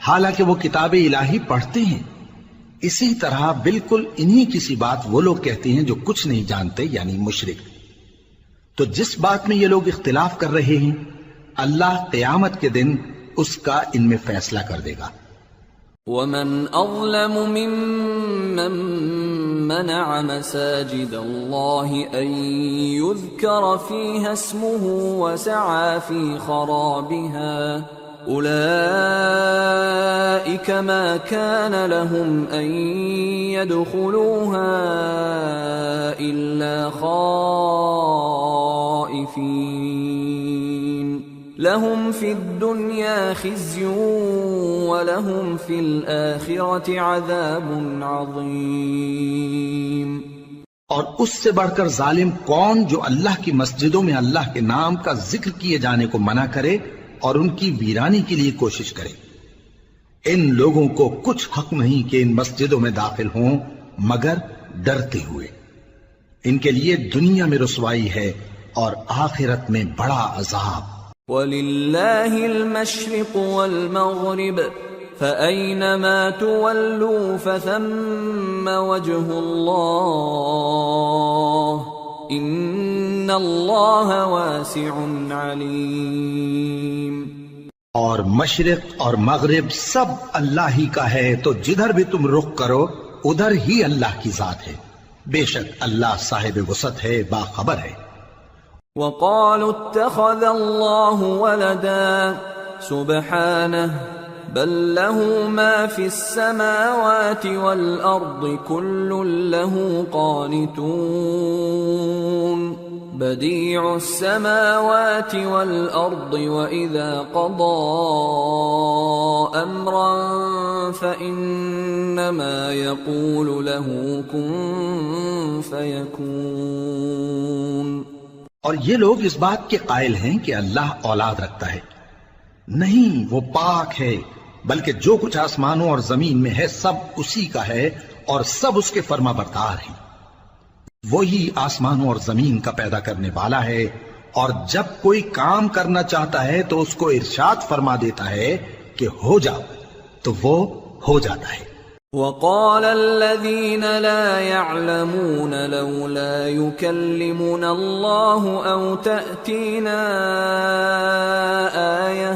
حالانکہ وہ کتاب الہی پڑھتے ہیں. اسی طرح بالکل انہی کسی بات وہ لوگ کہتے ہیں جو کچھ نہیں جانتے، یعنی مشرک۔ تو جس بات میں یہ لوگ اختلاف کر رہے ہیں، اللہ قیامت کے دن اس کا ان میں فیصلہ کر دے گا۔ ومن أظلم ممن منع مساجد الله أن يذكر فيها اسمه وسعى في خرابها أولئك ما كان لهم أن يدخلوها إلا خائفين لهم في الدنيا خزي ولهم في الآخرة عذاب عظيم۔ اور اس سے بڑھ کر ظالم کون جو اللہ کی مسجدوں میں اللہ کے نام کا ذکر کیے جانے کو منع کرے اور ان کی ویرانی کے لیے کوشش کرے۔ ان لوگوں کو کچھ حق نہیں کہ ان مسجدوں میں داخل ہوں مگر ڈرتے ہوئے۔ ان کے لیے دنیا میں رسوائی ہے اور آخرت میں بڑا عذاب۔ وَلِلَّهِ الْمَشْرِقُ وَالْمَغْرِبُ فَأَيْنَمَا تُوَلُّوا فَثَمَّ وَجْهُ اللَّهِ إِنَّ اللَّهَ وَاسِعٌ عَلِيمٌ۔ اور مشرق اور مغرب سب اللہ ہی کا ہے، تو جدھر بھی تم رخ کرو ادھر ہی اللہ کی ذات ہے، بے شک اللہ صاحب وسعت ہے، باخبر ہے۔ وَقَالُوا اتَّخَذَ اللَّهُ وَلَدًا سُبْحَانَهُ بَل لَّهُ مَا فِي السَّمَاوَاتِ وَالْأَرْضِ كُلٌّ لَّهُ قَانِتُونَ بَدِيعُ السَّمَاوَاتِ وَالْأَرْضِ وَإِذَا قَضَى أَمْرًا فَإِنَّمَا يَقُولُ لَهُ كُن فَيَكُونُ۔ اور یہ لوگ اس بات کے قائل ہیں کہ اللہ اولاد رکھتا ہے، نہیں، وہ پاک ہے، بلکہ جو کچھ آسمانوں اور زمین میں ہے سب اسی کا ہے اور سب اس کے فرما بردار ہیں۔ وہی آسمانوں اور زمین کا پیدا کرنے والا ہے، اور جب کوئی کام کرنا چاہتا ہے تو اس کو ارشاد فرما دیتا ہے کہ ہو جاؤ، تو وہ ہو جاتا ہے۔ وَقَالَ الَّذِينَ لَا يَعْلَمُونَ لَوْلَا يُكَلِّمُنَا اللَّهُ أَوْ تَأْتِينَا آيَةٌ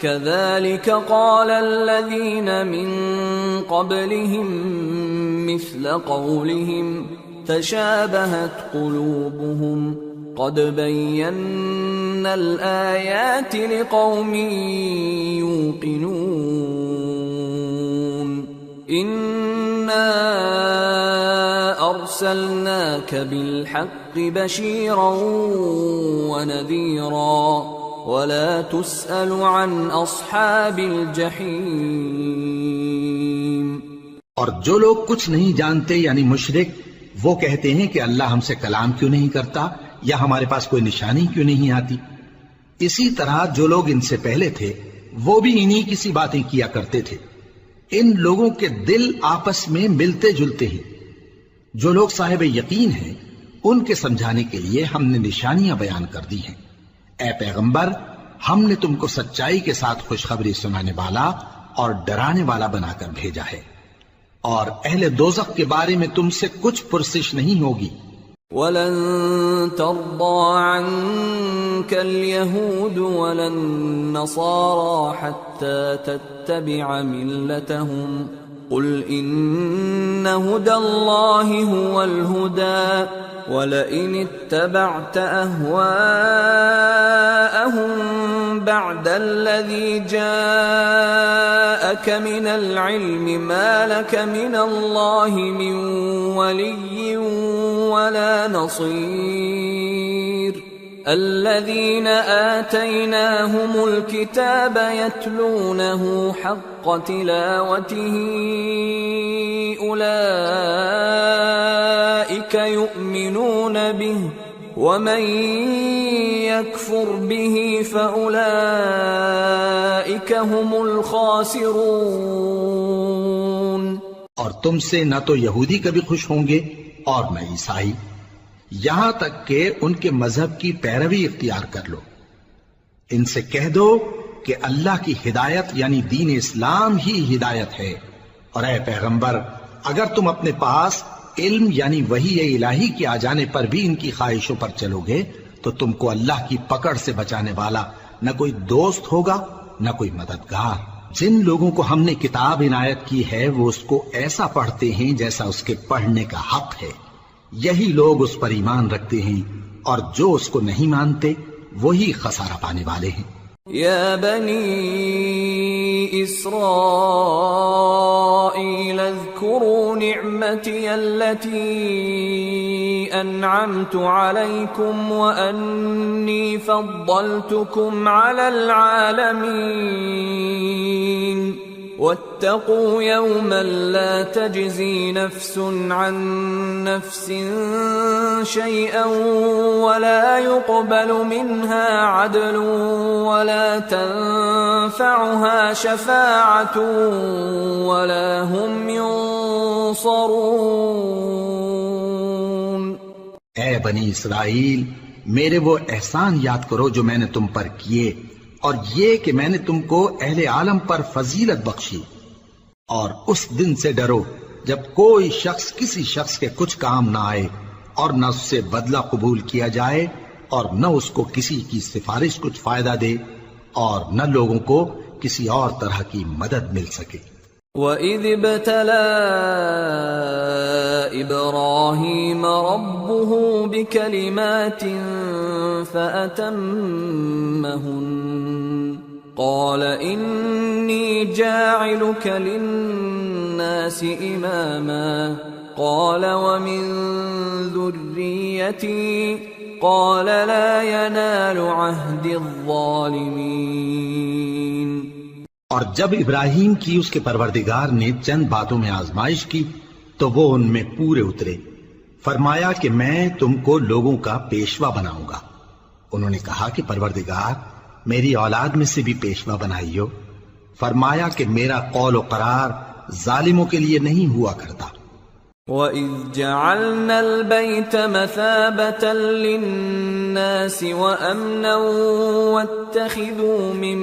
كَذَلِكَ قَالَ الَّذِينَ مِن قَبْلِهِم مِّثْلَ قَوْلِهِمْ تَشَابَهَتْ قُلُوبُهُمْ قَدْ بَيَّنَّا الْآيَاتِ لِقَوْمٍ يُوقِنُونَ إِنَّا أَرْسَلْنَاكَ بِالْحَقِّ بَشِيرًا وَنَذِيرًا وَلَا تُسْأَلُ عَنْ أَصْحَابِ الْجَحِيمِ۔ اور جو لوگ کچھ نہیں جانتے یعنی مشرک، وہ کہتے ہیں کہ اللہ ہم سے کلام کیوں نہیں کرتا یا ہمارے پاس کوئی نشانی کیوں نہیں آتی۔ اسی طرح جو لوگ ان سے پہلے تھے وہ بھی انہی کسی باتیں کیا کرتے تھے۔ ان لوگوں کے دل آپس میں ملتے جلتے ہیں۔ جو لوگ صاحب یقین ہیں ان کے سمجھانے کے لیے ہم نے نشانیاں بیان کر دی ہیں۔ اے پیغمبر، ہم نے تم کو سچائی کے ساتھ خوشخبری سنانے والا اور ڈرانے والا بنا کر بھیجا ہے، اور اہل دوزخ کے بارے میں تم سے کچھ پرسش نہیں ہوگی۔ وَلَن تَرْضَىٰ عَنكَ الْيَهُودُ وَلَا النَّصَارَىٰ حَتَّىٰ تَتَّبِعَ مِلَّتَهُمْ قُلْ إِنَّ هُدَى اللَّهِ هُوَ الْهُدَىٰ وَلَئِنِ اتَّبَعْتَ أَهْوَاءَهُم بَعْدَ الَّذِي جَاءَكَ مِنَ الْعِلْمِ مَا لَكَ مِنَ اللَّهِ مِن وَلِيٍّ وَلَا نَصِيرٍ الَّذِينَ آتَيْنَاهُمُ الْكِتَابَ يَتْلُونَهُ حَقَّ تِلَاوَتِهِ أُولَئِكَ يُؤْمِنُونَ بِهِ وَمَن يَكْفُرْ بِهِ فَأُولَئِكَ هُمُ الْخَاسِرُونَ۔ اور تم سے نہ تو یہودی کبھی خوش ہوں گے اور نہ عیسائی، یہاں تک کہ ان کے مذہب کی پیروی اختیار کر لو۔ ان سے کہہ دو کہ اللہ کی ہدایت یعنی دین اسلام ہی ہدایت ہے، اور اے پیغمبر اگر تم اپنے پاس علم یعنی وحی الہی کے آ جانے پر بھی ان کی خواہشوں پر چلو گے تو تم کو اللہ کی پکڑ سے بچانے والا نہ کوئی دوست ہوگا نہ کوئی مددگار۔ جن لوگوں کو ہم نے کتاب عنایت کی ہے وہ اس کو ایسا پڑھتے ہیں جیسا اس کے پڑھنے کا حق ہے، یہی لوگ اس پر ایمان رکھتے ہیں، اور جو اس کو نہیں مانتے وہی خسارہ پانے والے ہیں۔ يا بني إسرائيل اذكروا نعمتي التي أنعمت عليكم وأني فضلتكم على العالمين واتقوا يوما لا تجزي نفس عن نفس شيئا ولا يقبل منها عدل ولا تنفعها شفاعة ولا هم ينصرون۔ اے بنی اسرائیل، میرے وہ احسان یاد کرو جو میں نے تم پر کیے، اور یہ کہ میں نے تم کو اہل عالم پر فضیلت بخشی، اور اس دن سے ڈرو جب کوئی شخص کسی شخص کے کچھ کام نہ آئے، اور نہ اس سے بدلہ قبول کیا جائے، اور نہ اس کو کسی کی سفارش کچھ فائدہ دے، اور نہ لوگوں کو کسی اور طرح کی مدد مل سکے۔ وَإِذِ ابْتَلَى إِبْرَاهِيمَ رَبُّهُ بِكَلِمَاتٍ فَأَتَمَّهُنَّ قَالَ إِنِّي جَاعِلُكَ لِلنَّاسِ إِمَامًا قَالَ وَمِن ذُرِّيَّتِي قَالَ لَا يَنَالُ عَهْدِ الظَّالِمِينَ۔ اور جب ابراہیم کی اس کے پروردگار نے چند باتوں میں آزمائش کی تو وہ ان میں پورے اترے۔ فرمایا کہ میں تم کو لوگوں کا پیشوا بناؤں گا۔ انہوں نے کہا کہ پروردگار میری اولاد میں سے بھی پیشوا بنائیو۔ فرمایا کہ میرا قول و قرار ظالموں کے لیے نہیں ہوا کرتا۔ وَإِذْ جَعَلْنَا الْبَيْتَ مَثَابَةً لِلنَّاسِ وَأَمْنًا وَاتَّخِذُوا مِن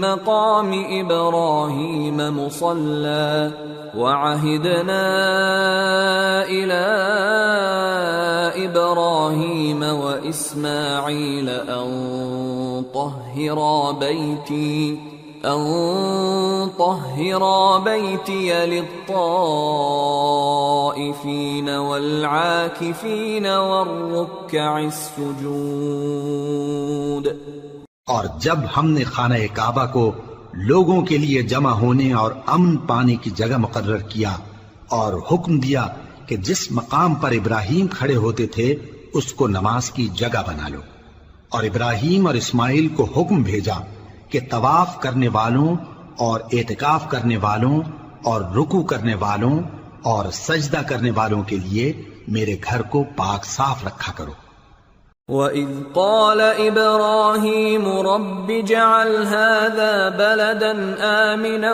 مَّقَامِ إِبْرَاهِيمَ مُصَلًّى وَعَهِدْنَا إِلَىٰ إِبْرَاهِيمَ وَإِسْمَاعِيلَ أَن طَهِّرَا بَيْتِيَ لِلطَّائِفِينَ وَالْعَاكِفِينَ وَالرُّكَّعِ السُّجُودِ۔ اور جب ہم نے خانہ کعبہ کو لوگوں کے لیے جمع ہونے اور امن پانے کی جگہ مقرر کیا، اور حکم دیا کہ جس مقام پر ابراہیم کھڑے ہوتے تھے اس کو نماز کی جگہ بنا لو، اور ابراہیم اور اسماعیل کو حکم بھیجا کہ طواف کرنے والوں اور اعتکاف کرنے والوں اور رکوع کرنے والوں اور سجدہ کرنے والوں کے لیے میرے گھر کو پاک صاف رکھا کرو۔ وَإِذْ قَالَ إِبْرَاهِيمُ رَبِّ اجْعَلْ هَٰذَا بَلَدًا آمِنًا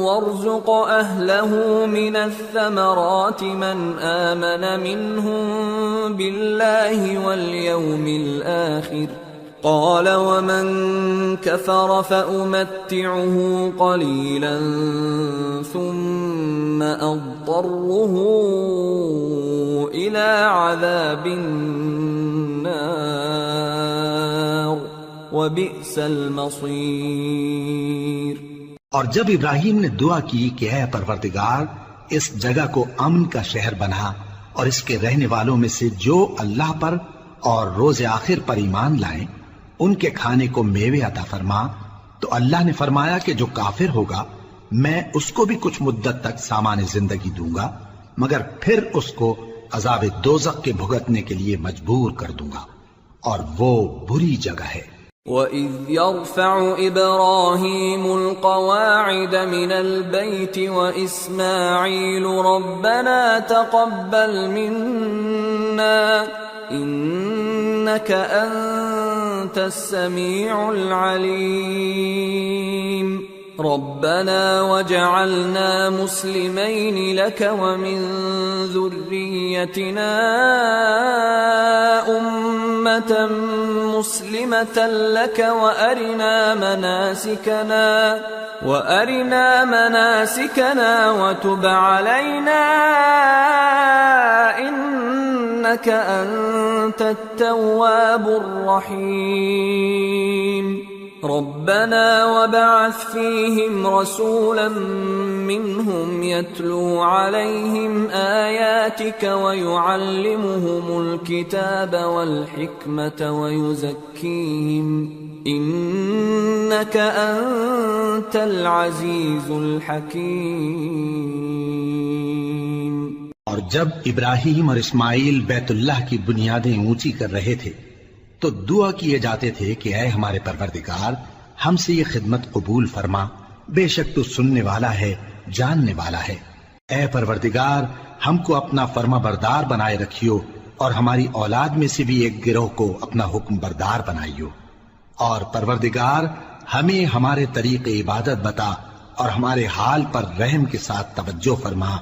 وَارْزُقْ أَهْلَهُ مِنَ الثَّمَرَاتِ مَنْ آمَنَ مِنْهُم بِاللَّهِ وَالْيَوْمِ الْآخِرِ قَالَ وَمَن كَفَرَ فَأُمَتِّعُهُ قَلِيلًا ثُمَّ أَضْطَرُّهُ إِلَىٰ عَذَابِ النَّارِ وَبِئْسَ الْمَصِيرُ۔ اور جب ابراہیم نے دعا کی کہ اے پروردگار اس جگہ کو امن کا شہر بنا، اور اس کے رہنے والوں میں سے جو اللہ پر اور روز آخر پر ایمان لائیں ان کے کھانے کو میوے عطا فرما، تو اللہ نے فرمایا کہ جو کافر ہوگا میں اس کو بھی کچھ مدت تک سامان زندگی دوں گا، مگر پھر اس کو عذاب دوزخ کے بھگتنے کے لیے مجبور کر دوں گا، اور وہ بری جگہ ہے۔ وَإِذْ يَرْفَعُ إِبْرَاهِيمُ الْقَوَاعِدَ مِنَ الْبَيْتِ وَإِسْمَاعِيلُ رَبَّنَا تَقَبَّلْ مِنَّا إِنَّكَ أَنْتَ السَّمِيعُ الْعَلِيمُ۔ ربنا وجعلنا مسلمين لك ومن ذريتنا أمة مسلمة لك وأرنا مناسكنا وتب علينا إنك أنت التواب الرحيم ربنا وبعث فيهم رسولا منهم يتلو عليهم آياتك ويعلمهم الكتاب والحكمة ويزكيهم إنك أنت العزيز الحكيم۔ اور جب ابراہیم اور اسماعیل بیت اللہ کی بنیادیں اونچی کر رہے تھے تو دعا کیے جاتے تھے کہ اے ہمارے پروردگار ہم سے یہ خدمت قبول فرما، بے شک تو سننے والا ہے، جاننے والا ہے۔ اے پروردگار ہم کو اپنا فرما بردار بنائے رکھیو اور ہماری اولاد میں سے بھی ایک گروہ کو اپنا حکم بردار بنائیو، اور پروردگار ہمیں ہمارے طریق عبادت بتا اور ہمارے حال پر رحم کے ساتھ توجہ فرما،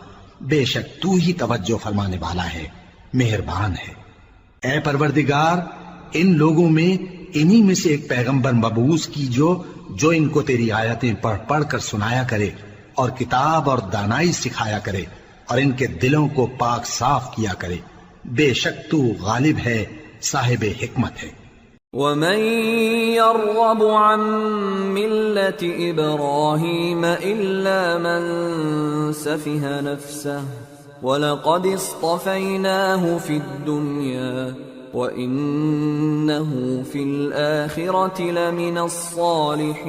بے شک تو ہی توجہ فرمانے والا ہے، مہربان ہے۔ اے پروردگار ان لوگوں میں انہی میں سے ایک پیغمبر مبعوث کی جو ان کو تیری آیتیں پڑھ پڑھ کر سنایا کرے اور کتاب اور دانائی سکھایا کرے اور ان کے دلوں کو پاک صاف کیا کرے، بے شک تو غالب ہے، صاحب حکمت ہے۔ ومن يرغب عن ملة إبراهيم إلا من سفه نفسه ولقد اصطفيناه في الدنيا وَإِنَّهُ فِي الْآخِرَةِ لَمِنَ الصَّالِحِينَ۔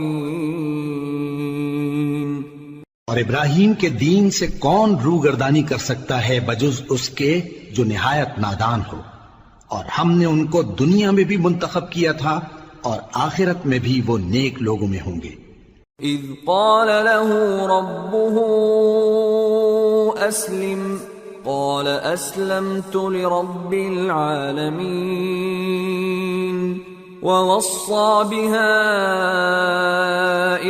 اور ابراہیم کے دین سے کون روگردانی کر سکتا ہے بجز اس کے جو نہایت نادان ہو، اور ہم نے ان کو دنیا میں بھی منتخب کیا تھا اور آخرت میں بھی وہ نیک لوگوں میں ہوں گے۔ اذ قال له ربه اسلم قال اسلمت لرب العالمين ووصى بها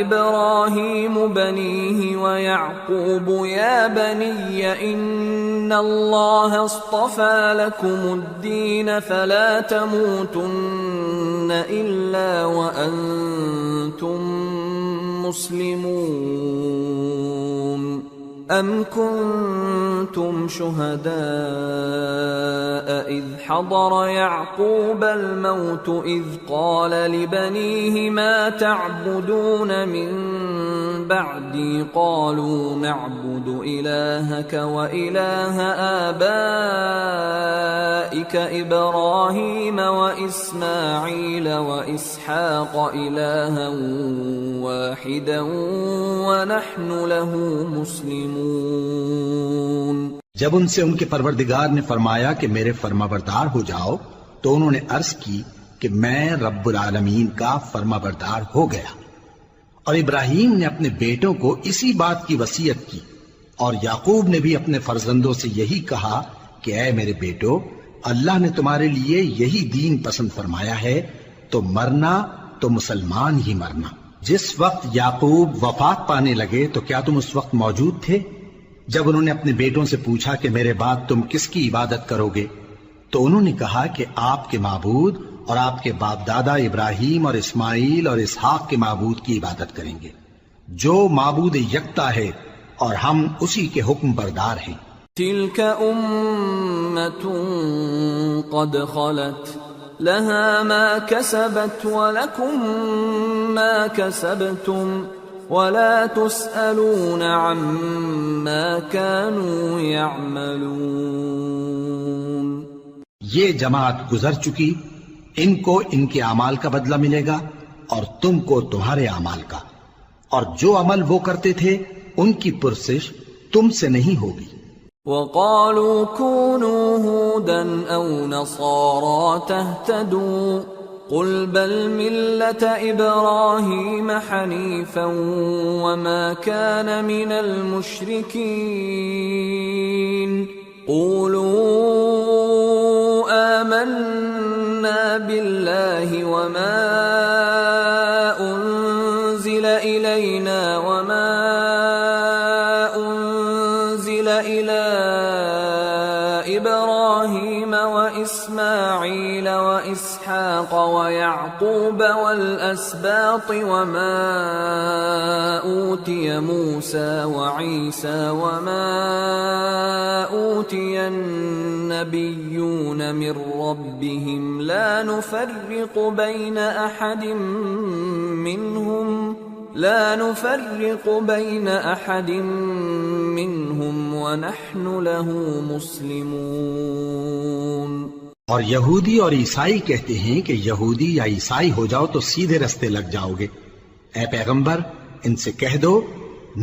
ابراهيم بنيه ويعقوب يا بني ان الله اصطفى لكم الدين فلا تموتن الا وانتم مسلمون۔ ام كنتم شهداء اذ حضر يعقوب الموت اذ قال لبنيه ما تعبدون من بعدي قالوا نعبد الهك واله آبائك ابراهيم واسماعيل واسحاق الها واحدا ونحن له مسلمون۔ جب ان سے ان کے پروردگار نے فرمایا کہ میرے فرمانبردار ہو جاؤ تو انہوں نے عرض کی کہ میں رب العالمین کا فرمانبردار ہو گیا، اور ابراہیم نے اپنے بیٹوں کو اسی بات کی وصیت کی، اور یعقوب نے بھی اپنے فرزندوں سے یہی کہا کہ اے میرے بیٹو، اللہ نے تمہارے لیے یہی دین پسند فرمایا ہے، تو مرنا تو مسلمان ہی مرنا۔ جس وقت یعقوب وفات پانے لگے تو کیا تم اس وقت موجود تھے جب انہوں نے اپنے بیٹوں سے پوچھا کہ میرے بعد تم کس کی عبادت کرو گے؟ تو انہوں نے کہا کہ آپ کے معبود اور آپ کے باپ دادا ابراہیم اور اسماعیل اور اسحاق کے معبود کی عبادت کریں گے، جو معبود یکتا ہے اور ہم اسی کے حکم بردار ہیں۔ تلك أمة قد خلت لها ما كسبت ولكم ما كسبتم ولا تسألون عما كانوا يعملون۔ یہ جماعت گزر چکی، ان کو ان کے اعمال کا بدلہ ملے گا اور تم کو تمہارے اعمال کا، اور جو عمل وہ کرتے تھے ان کی پرسش تم سے نہیں ہوگی۔ وَقَالُوا كُونُوا هُودًا أَوْ نَصَارَىٰ تَهْتَدُوا قُلْ بَلْ مِلَّةَ إِبْرَاهِيمَ حَنِيفًا وَمَا كَانَ مِنَ الْمُشْرِكِينَ قُولُوا آمَنَّا بِاللَّهِ وَمَا أُنزِلَ إِلَيْنَا وإسماعيل وإسحاق ويعقوب والأسباط وما أوتي موسى وعيسى وما أوتي النبيون من ربهم لا نفرق بين أحد منهم ونحن له مسلمون. اور یہودی اور عیسائی کہتے ہیں کہ یہودی یا عیسائی ہو جاؤ تو سیدھے رستے لگ جاؤ گے. اے پیغمبر ان سے کہہ دو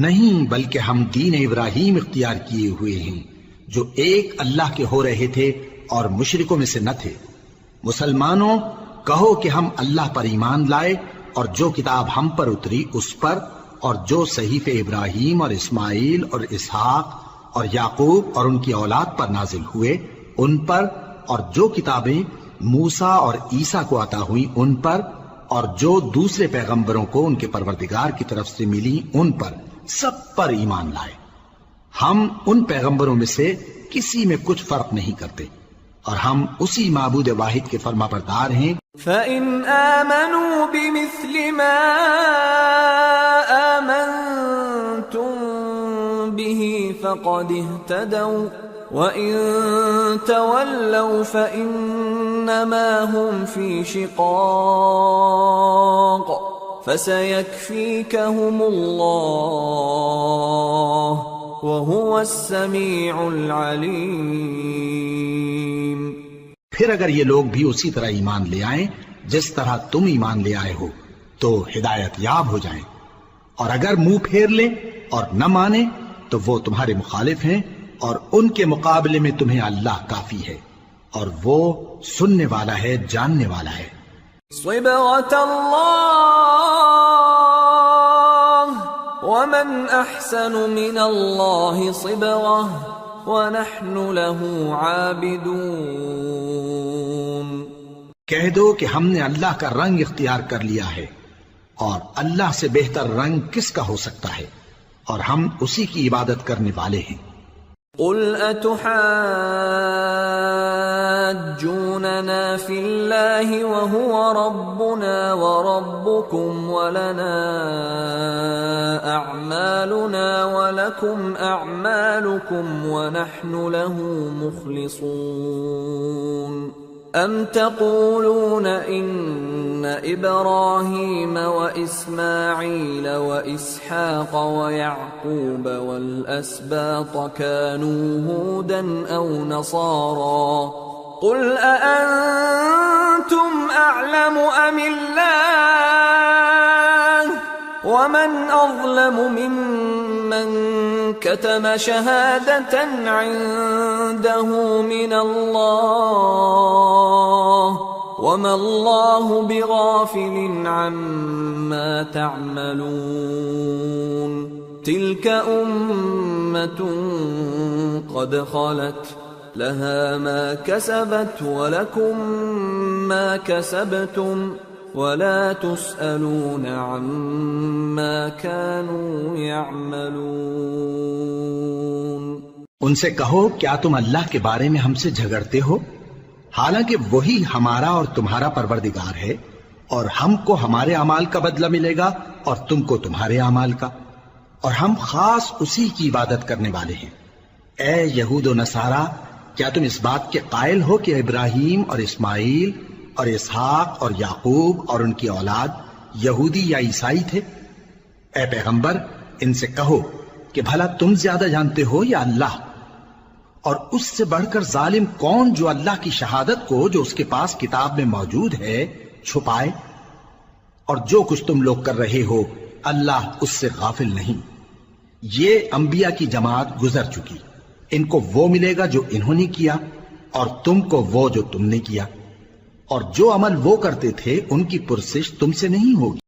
نہیں، بلکہ ہم دین ابراہیم اختیار کیے ہوئے ہیں جو ایک اللہ کے ہو رہے تھے اور مشرکوں میں سے نہ تھے. مسلمانوں کہو کہ ہم اللہ پر ایمان لائے اور جو کتاب ہم پر اتری اس پر، اور جو صحیفے ابراہیم اور اسماعیل اور اسحاق اور یعقوب اور ان کی اولاد پر نازل ہوئے ان پر، اور جو کتابیں موسیٰ اور عیسیٰ کو عطا ہوئی ان پر، اور جو دوسرے پیغمبروں کو ان کے پروردگار کی طرف سے ملی ان پر، سب پر ایمان لائے. ہم ان پیغمبروں میں سے کسی میں کچھ فرق نہیں کرتے اور ہم اسی معبود واحد کے فرما بردار ہیں. فَإِنْ آمَنُوا بِمِثْلِ مَا آمَنْتُمْ بِهِ فَقَدِ اهْتَدَوْا وَإِنْ تَوَلَّوْا فَإِنَّمَا هُمْ فِي شِقَاقٍ فَسَيَكْفِيكَهُمُ اللَّهُ وَهُوَ السَّمِيعُ الْعَلِيمُ. پھر اگر یہ لوگ بھی اسی طرح ایمان لے آئیں جس طرح تم ایمان لے آئے ہو تو ہدایت یاب ہو جائیں، اور اگر منہ پھیر لیں اور نہ مانیں تو وہ تمہارے مخالف ہیں، اور ان کے مقابلے میں تمہیں اللہ کافی ہے اور وہ سننے والا ہے، جاننے والا ہے. صبغة الله ومن أحسن من الله صبغة وَنَحْنُ لَهُ عَابِدُونَ. کہہ دو کہ ہم نے اللہ کا رنگ اختیار کر لیا ہے، اور اللہ سے بہتر رنگ کس کا ہو سکتا ہے، اور ہم اسی کی عبادت کرنے والے ہیں. قُلْ أَتُحَاجُّونَنَا فِي اللَّهِ وَهُوَ رَبُّنَا وَرَبُّكُمْ وَلَنَا أَعْمَالُنَا وَلَكُمْ أَعْمَالُكُمْ وَنَحْنُ لَهُ مُخْلِصُونَ. أَمْ تَقُولُونَ إِنَّ إِبْرَاهِيمَ وَإِسْمَاعِيلَ وَإِسْحَاقَ وَيَعْقُوبَ وَالْأَسْبَاطَ كَانُوا هُودًا أَوْ نَصَارَى قُلْ أَأَنْتُمْ أَعْلَمُ أَمِ اللَّهُ وَمَنْ أَظْلَمُ مِمَّنْ كَتَمَ شَهَادَةً عِنْدَهُ مِنَ اللَّهِ وَمَا اللَّهُ بِغَافِلٍ عَمَّا تَعْمَلُونَ. تِلْكَ أُمَّةٌ قَدْ خَلَتْ لَهَا مَا كَسَبَتْ وَلَكُمْ مَا كَسَبْتُمْ وَلَا تُسْأَلُونَ عَمَّا كَانُوا يَعْمَلُونَ. ان سے کہو کیا تم اللہ کے بارے میں ہم سے جھگڑتے ہو، حالانکہ وہی ہمارا اور تمہارا پروردگار ہے، اور ہم کو ہمارے اعمال کا بدلہ ملے گا اور تم کو تمہارے اعمال کا، اور ہم خاص اسی کی عبادت کرنے والے ہیں. اے یہود و نصارہ، کیا تم اس بات کے قائل ہو کہ ابراہیم اور اسماعیل اور اسحاق اور یعقوب اور ان کی اولاد یہودی یا عیسائی تھے؟ اے پیغمبر ان سے کہو کہ بھلا تم زیادہ جانتے ہو یا اللہ؟ اور اس سے بڑھ کر ظالم کون جو اللہ کی شہادت کو جو اس کے پاس کتاب میں موجود ہے چھپائے؟ اور جو کچھ تم لوگ کر رہے ہو اللہ اس سے غافل نہیں. یہ انبیاء کی جماعت گزر چکی، ان کو وہ ملے گا جو انہوں نے کیا، اور تم کو وہ جو تم نے کیا، اور جو عمل وہ کرتے تھے ان کی پرسش تم سے نہیں ہوگی.